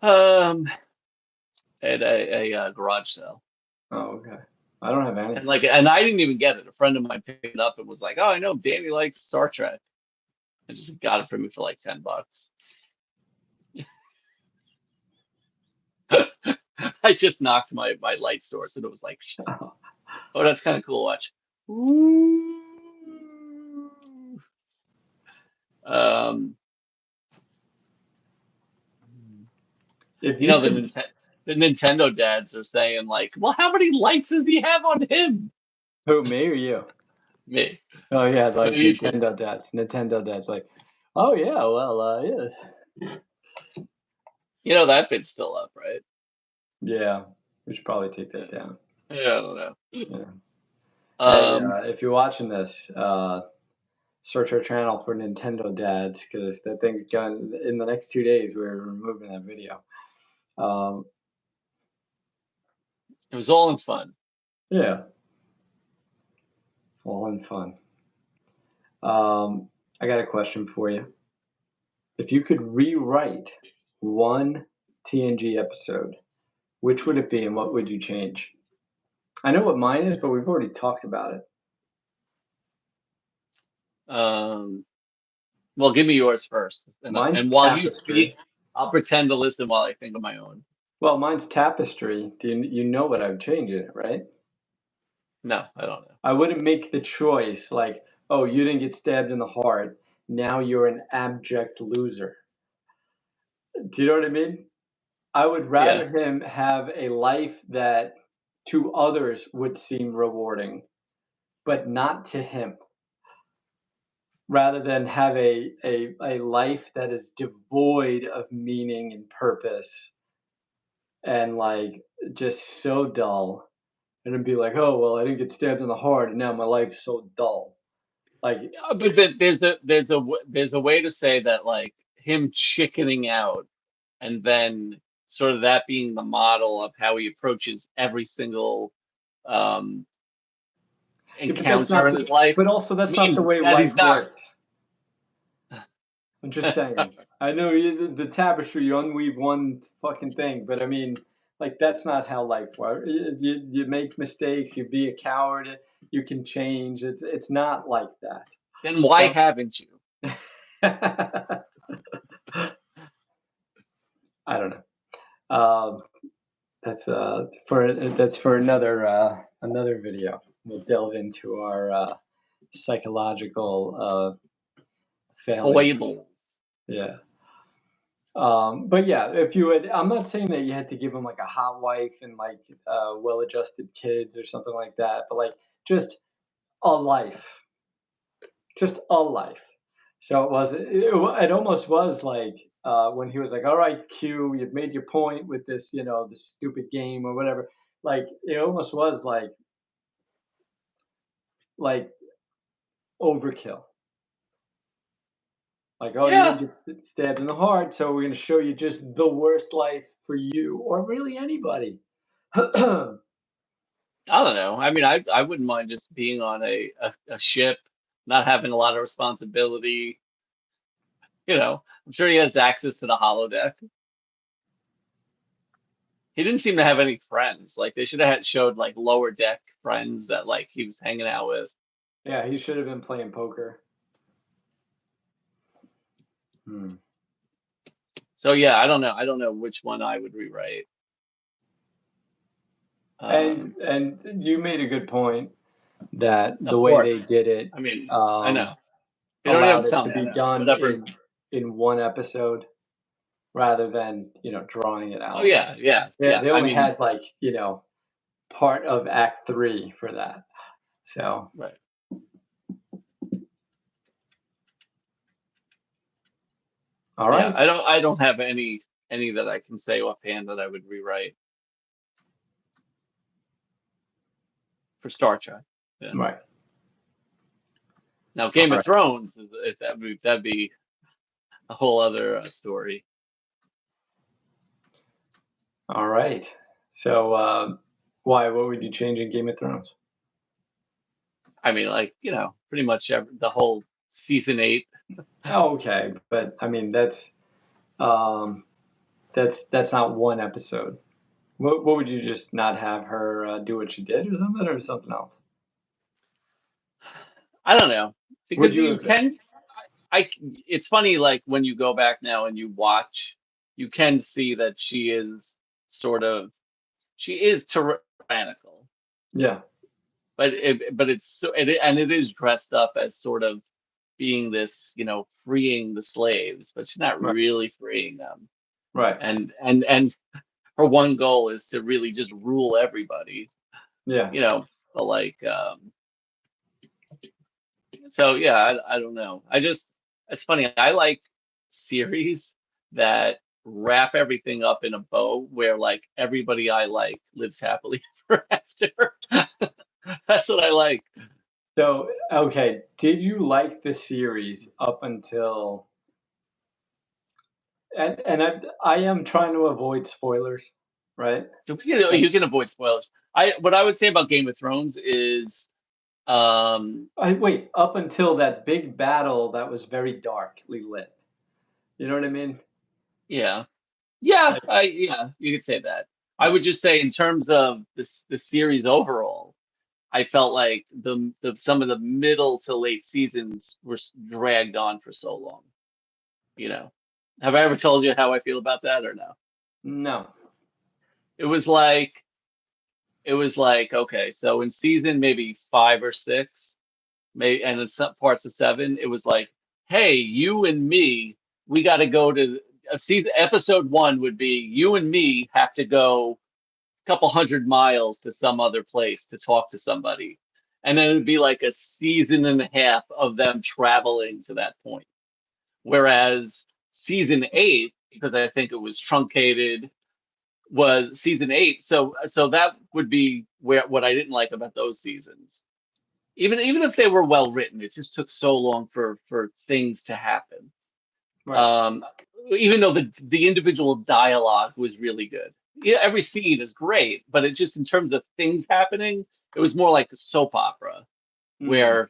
Um, at a garage sale. Oh, okay. I don't have any. And I didn't even get it. A friend of mine picked it up and was like, "Oh, I know Danny likes Star Trek." I just got it for me for like $10. I just knocked my light source and it was like, oh, that's kind of cool. Watch. Ooh. Um, If you you know could, the Nintendo dads are saying like, well, how many lights does he have on him? who, me or you? Me. Oh yeah, like You should. Nintendo dads. Nintendo dads, like, oh yeah, well, yeah, You know that bit's still up, right? yeah. We should probably take that down. Yeah, I don't know. Yeah. Hey, Um, if you're watching this, search our channel for Nintendo dads because that thing's going in the next 2 days. We're removing that video. it was all in fun. Yeah, all in fun. I got a question for you. If you could rewrite one TNG episode, which would it be and what would you change? I know what mine is, but we've already talked about it. Well, give me yours first, Mine's and while you Tapestry. speak, I'll pretend to listen while I think of my own. Well, mine's Tapestry. Do you know what I would change in it, right? No, I don't know. I wouldn't make the choice like, oh, you didn't get stabbed in the heart. Now you're an abject loser. Do you know what I mean? I would Yeah, rather him have a life that to others would seem rewarding, but not to him, rather than have a life that is devoid of meaning and purpose and like just so dull. And then be like, oh, well, I didn't get stabbed in the heart and now my life's so dull. Like, but there's a way to say that like him chickening out, and then sort of that being the model of how he approaches every single um, yeah, but that's encounter not in the, his life but also that's not the means way that he's life not. works. I'm just saying. I know the tapestry, you unweave one fucking thing, but I mean, like that's not how life works. You make mistakes. You be a coward. You can change. It's not like that. Then why So, haven't you? I don't know. That's for another video. We'll delve into our psychological failings. Foibles. Yeah. But yeah, if you would, I'm not saying that you had to give him like a hot wife and like well-adjusted kids or something like that, but like just a life, just a life. So it almost was like when he was like, "All right, Q, you've made your point with this, this stupid game or whatever." Like it almost was like overkill. Like, oh, you Yeah, didn't get stabbed in the heart, so we're going to show you just the worst life for you or really anybody. I don't know. I mean, I wouldn't mind just being on a ship, not having a lot of responsibility, I'm sure he has access to the holodeck. He didn't seem to have any friends. Like they should have showed like lower deck friends that like he was hanging out with. Yeah, he should have been playing poker. Hmm. So yeah, I don't know. I don't know which one I would rewrite. And you made a good point that the Of way course. they did it I mean, I know. You don't have allowed to it tell to me. I be know. done Whatever. in one episode rather than drawing it Oh out. yeah, yeah, They yeah. they I only mean, had like part of Act 3 for that. So right. all Yeah, right, I don't have any that I can say offhand that I would rewrite for Star Trek. Yeah. right, Now, all Game of right, Thrones that'd be a whole other story. all right. So why? What would you change in Game of Thrones? I mean, like pretty much the whole season 8. Oh, okay, but I mean um, that's not one episode. What would you just not have her do what she did or something else? I don't know Would because you you have? can. I. It's funny, like when you go back now and you watch, you can see that she is sort of she is tyrannical, Yeah, but it's and it is dressed up as sort of being this, freeing the slaves, but she's not right, really freeing them. right. And her one goal is to really just rule everybody, Yeah. but like so yeah, I don't know. It's funny. I like series that wrap everything up in a bow where like everybody I like lives happily ever after. That's what I like. So, okay, did you like the series up until and I am trying to avoid spoilers, right? You can avoid spoilers. What I would say about Game of Thrones is I wait, up until that big battle that was very darkly lit. You know what I mean? yeah. Yeah, Like, yeah, you could say that. I would just say in terms of the series overall, I felt like the some of the middle to late seasons were dragged on for so long. You know, have I ever told you how I feel about that or no? no. It was like okay, so in season maybe 5 or 6, maybe, and in some parts of 7, it was like, hey, you and me, we got to go to a season. Episode 1 would be you and me have to go couple hundred miles to some other place to talk to somebody. And then it would be like a season and a half of them traveling to that point. Whereas season 8, because I think it was truncated, was season 8. So that would be where what I didn't like about those seasons. Even if they were well written, it just took so long for things to happen. Right. Even though the individual dialogue was really good. Yeah, every scene is great, but it's just in terms of things happening, it was more like a soap opera Mm, where,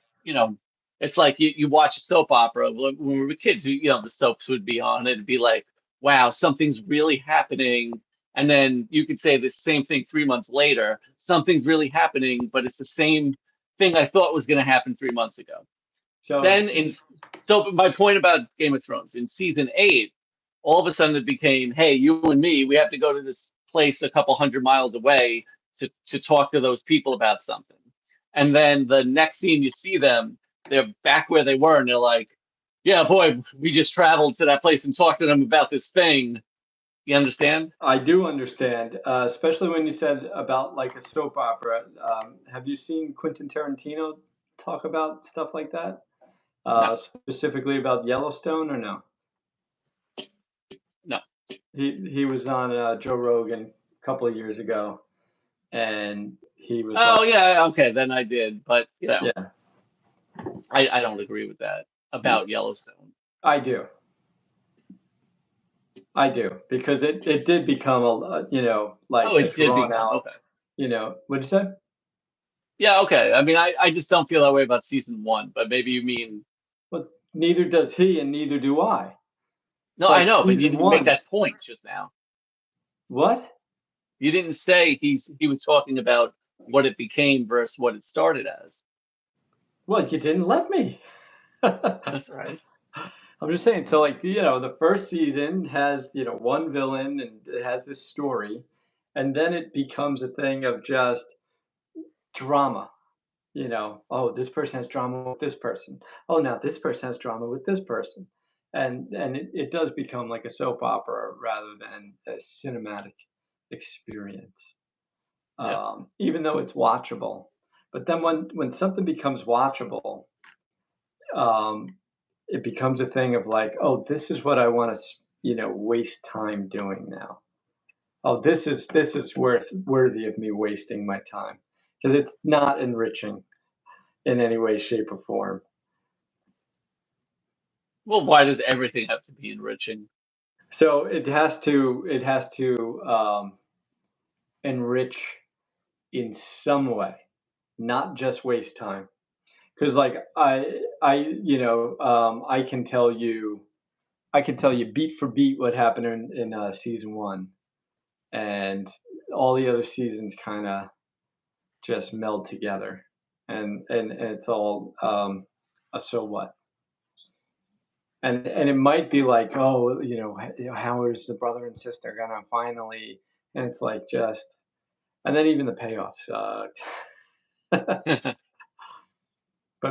it's like you watch a soap opera when we were kids, the soaps would be on, it'd be like, wow, something's really happening. And then you could say the same thing 3 months later, something's really happening, but it's the same thing I thought was going to happen 3 months ago. so Then so my point about Game of Thrones in season 8, all of a sudden it became, hey, you and me, we have to go to this place a couple hundred miles away to talk to those people about something. And then the next scene you see them, they're back where they were, and they're like, yeah, boy, we just traveled to that place and talked to them about this thing. You understand? I do understand, especially when you said about like a soap opera. Have you seen Quentin Tarantino talk about stuff like that? No, Specifically about Yellowstone or no? no. He was on Joe Rogan a couple of years ago, and he was like, Oh yeah, okay, then I did, but "Yeah, I don't agree with that about Yellowstone. I do, I do," because it did become like Oh, a it did drawn become out. okay. What'd you say? Yeah, okay. I mean, I just don't feel that way about season 1, but maybe you mean Well, neither does he, and neither do I. No, It's I like know, but you season didn't make one. that point just now. What? You didn't say he was talking about what it became versus what it started as. Well, you didn't let me. That's right. I'm just saying. So, like, the first season has, one villain and it has this story, and then it becomes a thing of just drama. Oh, this person has drama with this person. Oh, now this person has drama with this person, and it does become like a soap opera rather than a cinematic experience. Yeah. Even though it's watchable, but then when something becomes watchable, um, it becomes a thing of like, oh, this is what I want to, waste time doing now. Oh, this is worthy of me wasting my time because it's not enriching in any way, shape, or form. Well, why does everything have to be enriching? So it has to enrich in some way, not just waste time. Because like I can tell you beat for beat what happened in season one, and all the other seasons kind of just meld together, and it's all a so what. And it might be like, oh, how is the brother and sister gonna finally? And it's like just, and then even the payoff sucked, but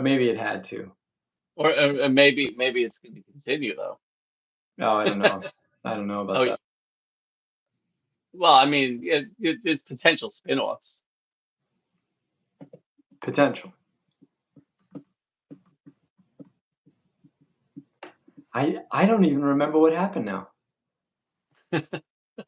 maybe it had to. Or maybe it's going to continue though. Oh, I don't know. I don't know about Oh, that. well, I mean, there's potential spin-offs. Potential. I don't even remember what happened now.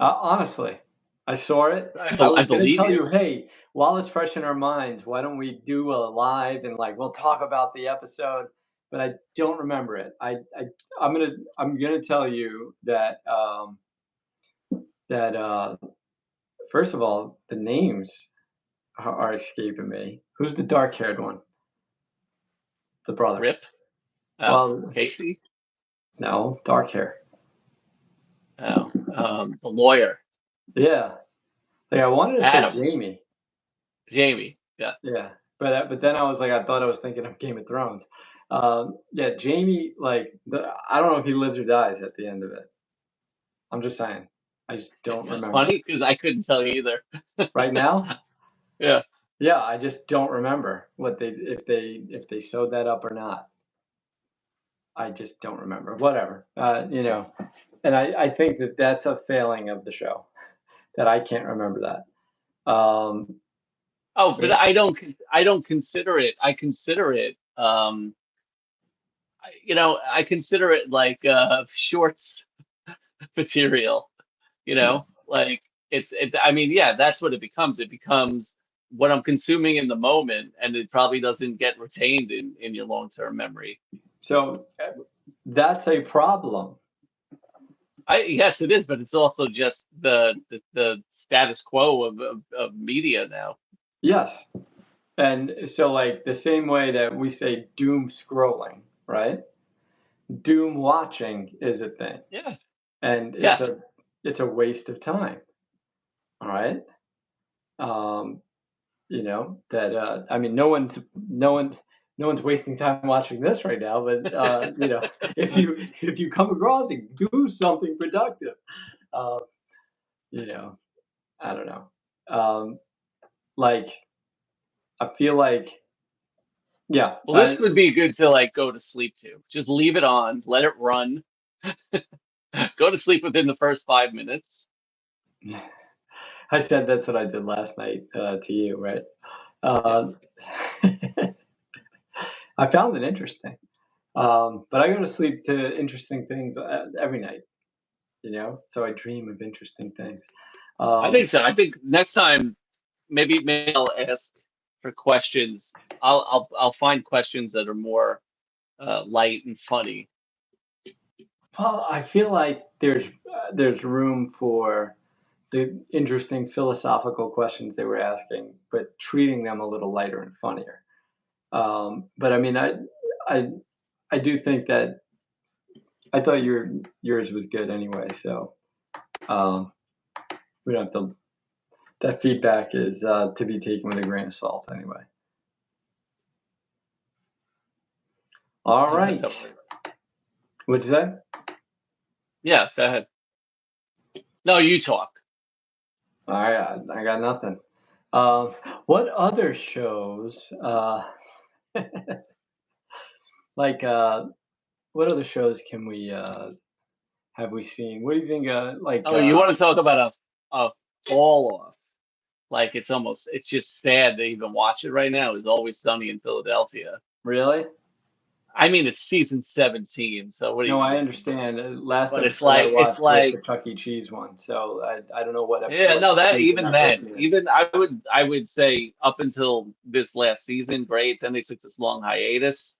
Honestly, I saw it. I I was gonna believe tell you. you, hey, while it's fresh in our minds, why don't we do a live and like we'll talk about the episode, but I don't remember it. I'm gonna tell you that first of all, the names are escaping me. Who's the dark-haired one? The brother. Rip. Oh, Well, Casey. no, dark hair. Oh, the lawyer. Yeah. Like I wanted to say Adam. Jamie. Jamie. Yes. Yeah, but then I was like, I thought I was thinking of Game of Thrones. Yeah, Jamie, like I don't know if he lives or dies at the end of it. I'm just saying, I just don't It's remember funny because I couldn't tell you either. right now. Yeah. Yeah, I just don't remember what if they sewed that up or not. I just don't remember. Whatever, and I think that that's a failing of the show that I can't remember that. Oh, but It, I don't consider it. I consider it. I consider it like shorts material. Like it's. I mean, yeah, that's what it becomes. It becomes what I'm consuming in the moment, and it probably doesn't get retained in your long-term memory. so that's a problem. Yes, it is, but it's also just the status quo of media now. Yes. And so, like the same way that we say doom scrolling, right? Doom watching is a thing, Yeah. and it's Yes. a waste of time. All right. Um, that I mean, no one's wasting time watching this right now. But if you come across it, do something productive. Uh, you know, I don't know. Like I feel like, yeah. Well, this would be good to like go to sleep to. Just leave it on, let it run. Go to sleep within the first 5 minutes. I said that's what I did last night to you, right? Uh, I found it interesting, but I go to sleep to interesting things every night, so I dream of interesting things. I Um, think so. I think next time maybe I'll ask for questions. I'll find questions that are more light and funny. well, I feel like there's room for the interesting philosophical questions they were asking, but treating them a little lighter and funnier. But I mean, I I do think that I thought yours was good anyway, so um, we don't have to. That feedback is to be taken with a grain of salt anyway. All right. Don't worry. What'd you say? Yeah, go ahead. No, you talk. I got nothing. What other shows? Like, what other shows can we have we seen? What do you think? Oh, you want to talk about a fall off? Like it's just sad to even watch it right now. Is Always Sunny in Philadelphia. really? I mean, it's season 17, so what are you No, gonna I do? understand. Last But episode I it's watched was the like Chuck E. Cheese one, so I don't know what yeah, what no, that season even that person then, is. even I would say up until this last season, great. Then they took this long hiatus,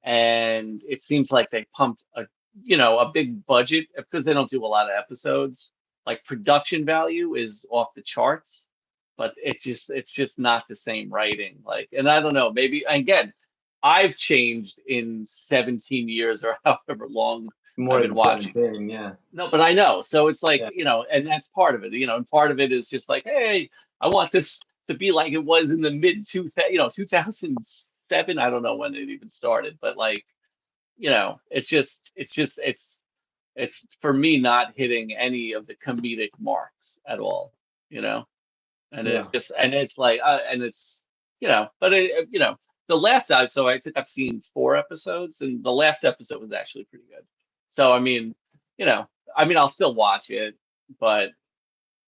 and it seems like they pumped a big budget because they don't do a lot of episodes. Like production value is off the charts, but it's just not the same writing. Like, and I don't know, maybe again, I've changed in 17 years or however long I've More been than watching. 17, yeah. No, but I know. So it's like, Yeah. and that's part of it, and part of it is just like, hey, I want this to be like it was in the mid 2007. I don't know when it even started, but like, it's for me not hitting any of the comedic marks at all, you know, and Yeah. it's like, and it's, but the last so I think I've seen 4 episodes, and the last episode was actually pretty good. So you know, I'll still watch it, but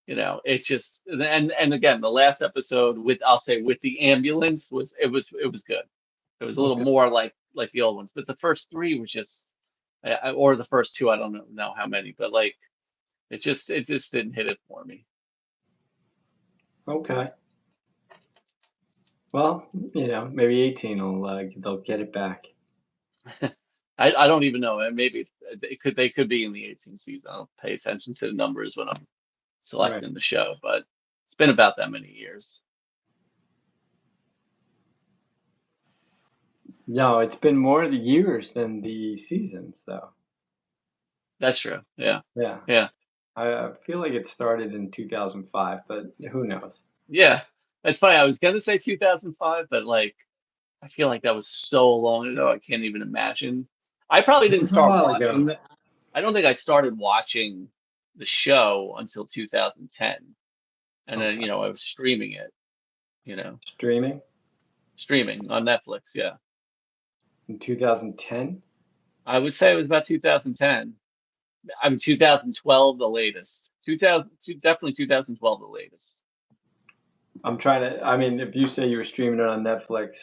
it's just, and again, the last episode I'll say with the ambulance it was good. It was a little Okay. more like the old ones, but the first three were just, or the first two, I don't know how many, but like it just didn't hit it for me. Okay. Well, maybe 18 will they'll get it back. I don't even know. Maybe they could be in the 18th season. I don't pay attention to the numbers when I'm Right. selecting the show, but it's been about that many years. No, it's been more the years than the seasons, though. That's true. Yeah. Yeah. Yeah. I feel like it started in 2005, but who knows? Yeah. That's funny. I was gonna say 2005, but like I feel like that was so long ago. I can't even imagine. I probably It didn't was a start while ago. watching that. I don't think I started watching the show until 2010, and then Okay. I was streaming it. You know, Streaming streaming on Netflix. Yeah, in 2010. I would say it was about 2010. 2012 the latest. Definitely 2012 the latest. I'm trying to. I mean, if you say you were streaming it on Netflix,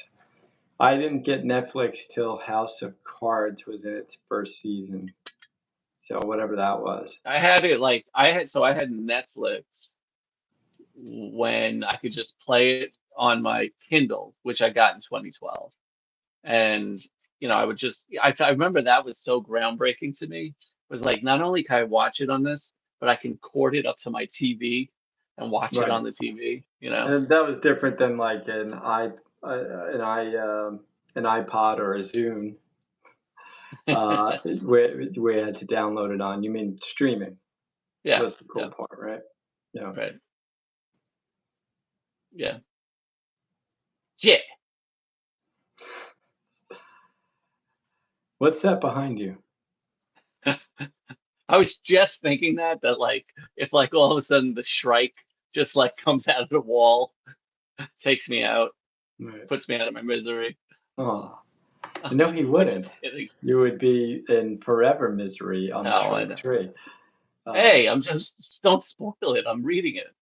I didn't get Netflix till House of Cards was in its first season. So whatever that was. I had it like I had Netflix when I could just play it on my Kindle, which I got in 2012. And I would just I remember that was so groundbreaking to me. It was like not only can I watch it on this, but I can cord it up to my TV and watch it Right. on the TV. And that was different than like an iPod or a Zune, where you had to download it on. You mean streaming Yeah, was the cool yeah, part, right? Yeah. right. Yeah. Yeah. What's that behind you? I was just thinking that like if like all of a sudden the Shrike just like comes out of the wall, takes me out, Right. puts me out of my misery. Oh, no, he I'm just wouldn't. kidding. You would be in forever misery on the No, I Shrike know. tree. Hey, I'm just don't spoil it. I'm reading it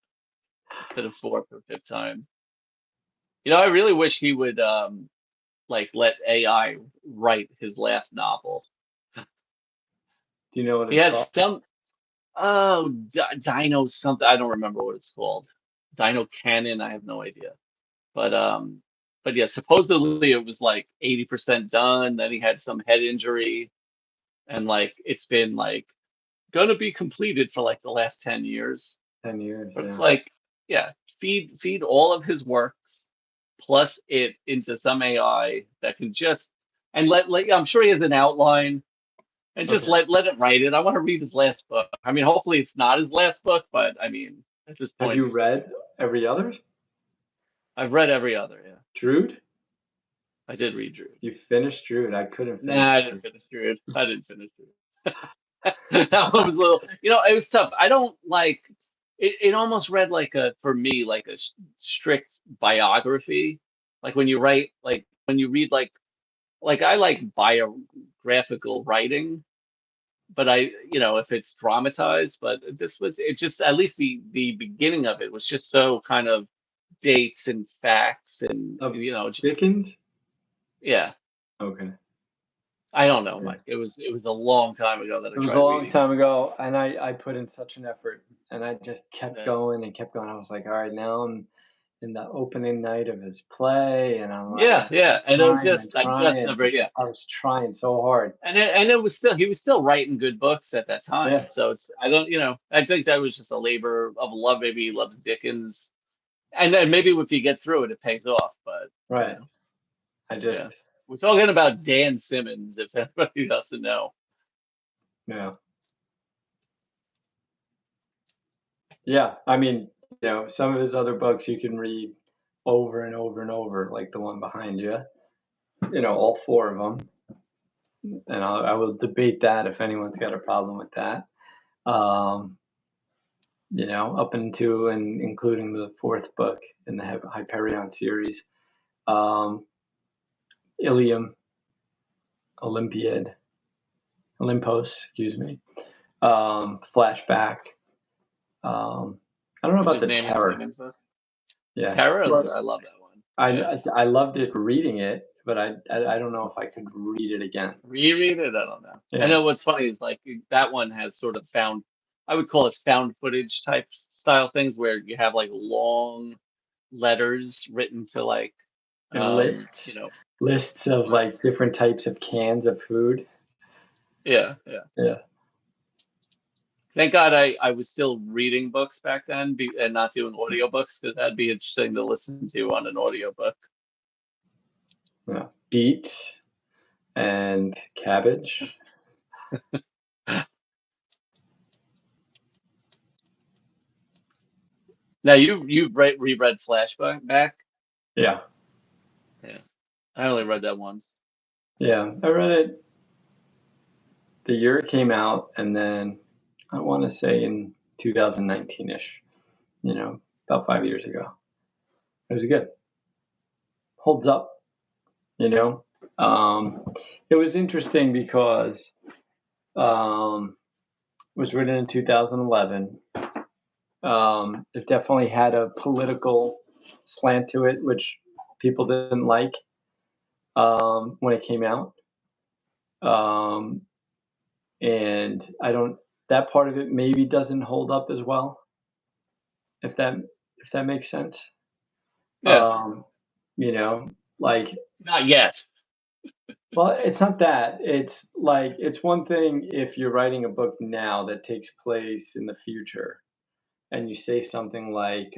for the fourth or fifth time. I really wish he would like let AI write his last novel. Do you know what He it's has called? Dino something. I don't remember what it's called. Dino Cannon. I have no idea. But yeah, supposedly it was like 80% done. Then he had some head injury, and like it's been like gonna be completed for like the last 10 years. 10 years, But it's yeah. like, yeah, feed all of his works plus it into some AI that can just and I'm sure he has an outline and just Okay. let it write it. I want to read his last book. I mean, hopefully it's not his last book, but I mean, at this Have point, you read every other? I've read every other. Yeah, Drood? I did read Drew. You finished Drood. I couldn't finish Nah, I Drood. didn't finish Drew. I didn't finish Drew. That one was a little, it was tough. I don't like it. It almost read like for me, like a strict biography. Like when you write, like when you read, like I like biographical writing, but if it's dramatized, but it's just, at least the beginning of it was just so kind of dates and facts and, Of just, Dickens? yeah. Okay. I don't know, Okay. Mike. It was a long time ago that I It was tried a long reading. time ago, and I put in such an effort, and I just kept Yeah. going and kept going. I was like, all right, now I'm in the opening night of his play, and I'm like Yeah, yeah, and it was trying and just, I just trying. never, yeah. I was trying so hard. And it was still, he was still writing good books at that time. Yeah, So I don't, I think that was just a labor of love. Maybe he loves Dickens, and then maybe if you get through it, it pays off. But you right. know, I yeah, just, we're talking about Dan Simmons. If anybody doesn't know, yeah, yeah. I memean, some of his other books you can read over and over and over, like the one behind you. All four of them, and I will debate that if anyone's got a problem with that. Um, up into and including the fourth book in the Hyperion series. Ilium, Olympiad, Olympos, excuse me. Flashback. I don't know which about is the naming Terror. Simmons. Yeah, Terror, well, I love that one. I, Yeah, I I loved it reading it, but I don't know if I could read it again. reread it. I don't know. I Yeah, know what's funny is like that one has sort of found. I would call it found footage type style things where you have like long letters written to like and um you lists, know lists of what like different types of cans of food. yeah. Yeah, Thank God I was still reading books back then, and not doing audiobooks, because that'd be interesting to listen to on an audiobook. yeah. Beets and cabbage. Now you've reread Flashback back? Yeah, Yeah, I only read that once. yeah. I read it the year it came out, and then I want to say in 2019-ish. About 5 years ago. It was good. Holds up. You know, um, it was interesting because it was written in 2011. It definitely had a political slant to it, which people didn't like when it came out. Um, and I don't. That part of it maybe doesn't hold up as well, if that makes sense. Yeah, Um, you know, like, not yet. well, it's not that. It's like it's one thing if you're writing a book now that takes place in the future, and you say something like,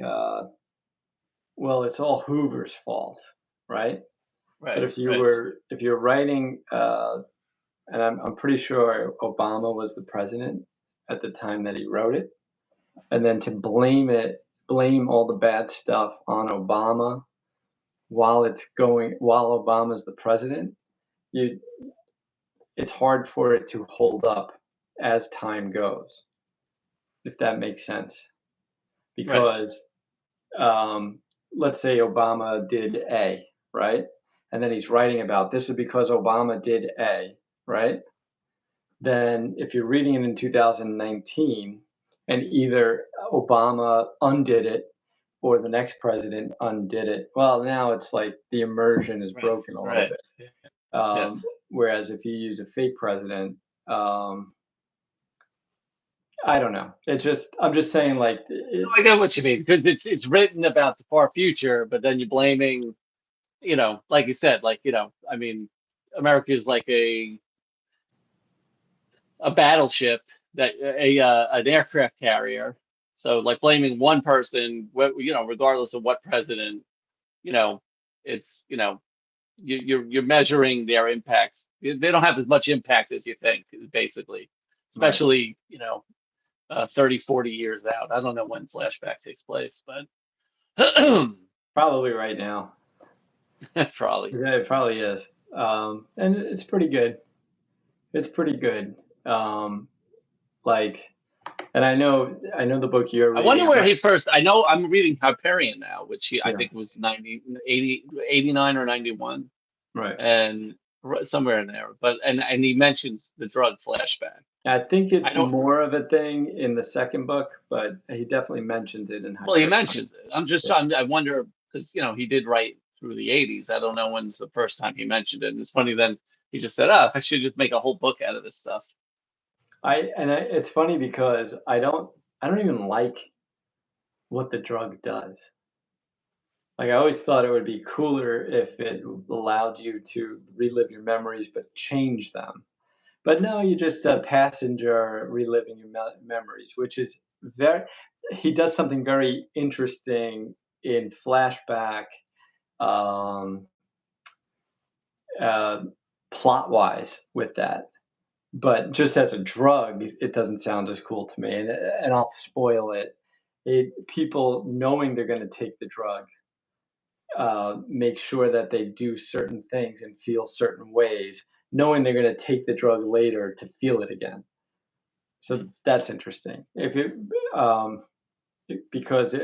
"Well, it's all Hoover's fault," right? But Right, right. if you're writing, and I'm pretty sure Obama was the president at the time that he wrote it, and then to blame all the bad stuff on Obama while Obama's the president, you it's hard for it to hold up as time goes, if that makes sense. Right. Because let's say Obama did A, right? And then he's writing about this is because Obama did A, right? Then if you're reading it in 2019 and either Obama undid it or the next president undid it, well, now it's like the immersion is Right, broken a little right. bit. Yeah. Yes. Whereas if you use a fake president, um, I don't know. I'm just saying, like, No, I get what you mean, because it's written about the far future, but then you're blaming, like you said, like, I mean, America is like a battleship, that an aircraft carrier. So like blaming one person, regardless of what president, you know, it's, you're measuring their impacts they don't have as much impact as you think, basically, Right. especially 30, 40 years out. I don't know when flashback takes place, but Probably right now. probably. Yeah, it probably is. And it's pretty good. It's pretty good. Like, and I know the book you're I wonder reading. where he first. I know I'm reading Hyperion now, which I Yeah, think was 90, 80, 89 or 91, right. and somewhere in there. But and he mentions the drug flashback. I think I it's don't. more of a thing in the second book, but he definitely mentions it in Well, he Hyperion. mentions it. I'm just Yeah. trying. I wonder because he did write through the 80s. I don't know when's the first time he mentioned it. And it's funny then he just said, "Oh, I should just make a whole book out of this stuff." It's funny because I don't even like what the drug does. Like I always thought it would be cooler if it allowed you to relive your memories but change them. But no, you're just a passenger reliving your memories, which is very. He does something very interesting in flashback, um, uh, plot wise with that. But just as a drug, it doesn't sound as cool to me, and I'll spoil it. People knowing they're going to take the drug make sure that they do certain things and feel certain ways, knowing they're going to take the drug later to feel it again. So Hmm. that's interesting. Um, because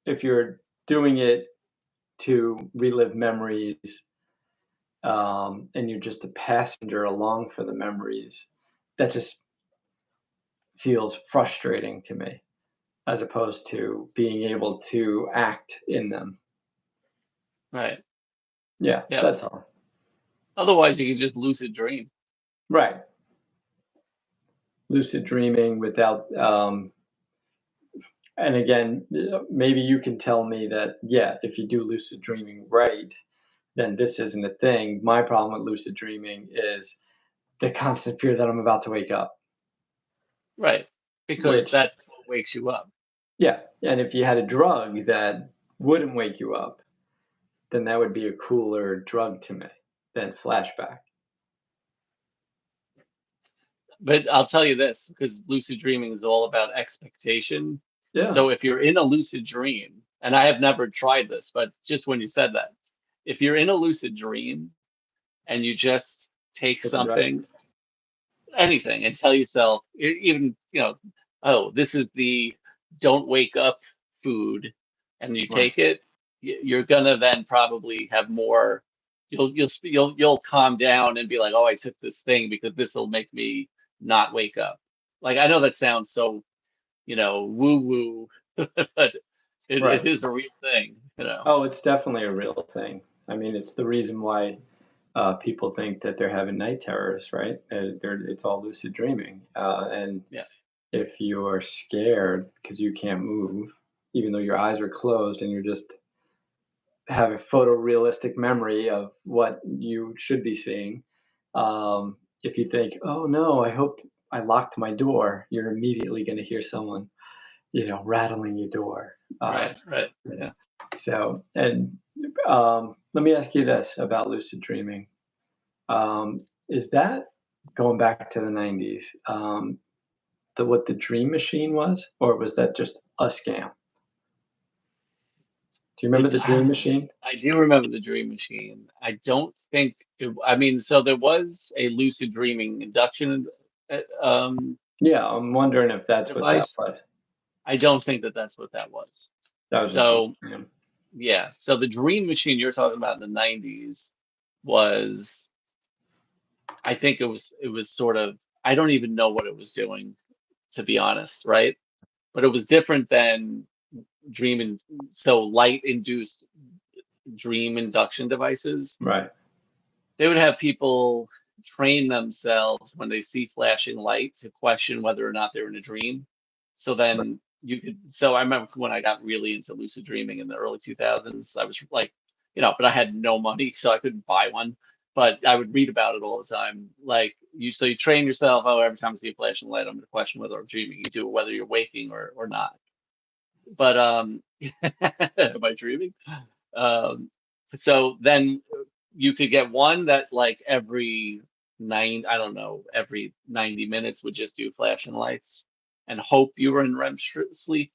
if you're doing it to relive memories, and you're just a passenger along for the memories, that just feels frustrating to me, as opposed to being able to act in them. Right. Yeah, Yeah. that's all. Otherwise, you can just lucid dream. Right. Lucid dreaming without, and again, maybe you can tell me that, yeah, if you do lucid dreaming right, then this isn't a thing. My problem with lucid dreaming is the constant fear that I'm about to wake up, Right. Because which, that's what wakes you up. yeah. And if you had a drug that wouldn't wake you up, then that would be a cooler drug to me than flashback. But I'll tell you this, because lucid dreaming is all about expectation. Yeah. So if you're in a lucid dream, and I have never tried this, but just when you said that, if you're in a lucid dream and you just take Take a drug. something, anything, and tell yourself, even, oh, this is the don't wake up food, and you Right. take it, you're gonna then probably have more. You'll calm down and be like, oh, I took this thing because this will make me not wake up. Like I know that sounds so woo woo, but it Right. is a real thing. Oh, it's definitely a real thing. I mean, it's the reason why people think that they're having night terrors, right? It's all lucid dreaming. And Yeah, if you're scared because you can't move, even though your eyes are closed and you're just have a photorealistic memory of what you should be seeing, if you think, oh no, I hope I locked my door, you're immediately going to hear someone, rattling your door. right, right, yeah. So, and let me ask you this about lucid dreaming. Is that going back to the 90s, what the dream machine was, or was that just a scam? Do you I, remember d- the dream machine? I do remember the Dream Machine. I don't think I mean, so there was a lucid dreaming induction Yeah, I'm wondering if that's what that device. was. I don't think that that's what that was. That was just a So, scam. yeah. So the Dream Machine you're talking about in the 90s was, I think it was sort of, I don't even know what it was doing, to be honest, right? But it was different than dream and so light induced dream induction devices. Right. They would have people train themselves when they see flashing light to question whether or not they're in a dream. So Right. then so I remember when I got really into lucid dreaming in the early 2000s, I was like, but I had no money, so I couldn't buy one. But I would read about it all the time. Like so you train yourself, oh, every time I see a flashing light, I'm going to question whether I'm dreaming. You do it whether you're waking or not. But am I dreaming? Um, so then you could get one that like every I don't know, every 90 minutes would just do flashing lights and hope you were in REM sleep.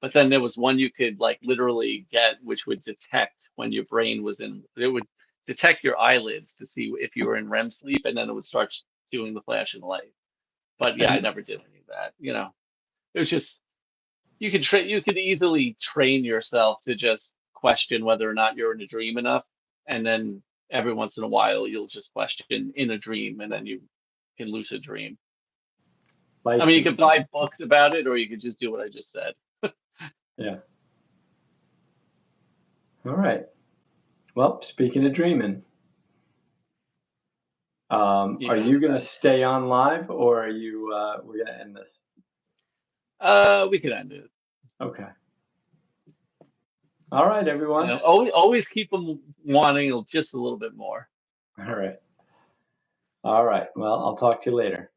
But then there was one you could like literally get, which would detect when your brain was in. It would detect your eyelids to see if you were in REM sleep, and then it would start doing the flashing light. But yeah, I And never did any of that. It was just you could easily train yourself to just question whether or not you're in a dream enough, and then every once in a while you'll just question in a dream, and then you can lucid dream. I life mean, you is could buy books about it, or you could just do what I just said. yeah. All right. Well, speaking of dreaming, are Yeah. you gonna stay on live or are you we're gonna end this? We could end it. Okay. All right, everyone. Always keep them wanting just a little bit more. All right. All right. Well, I'll talk to you later.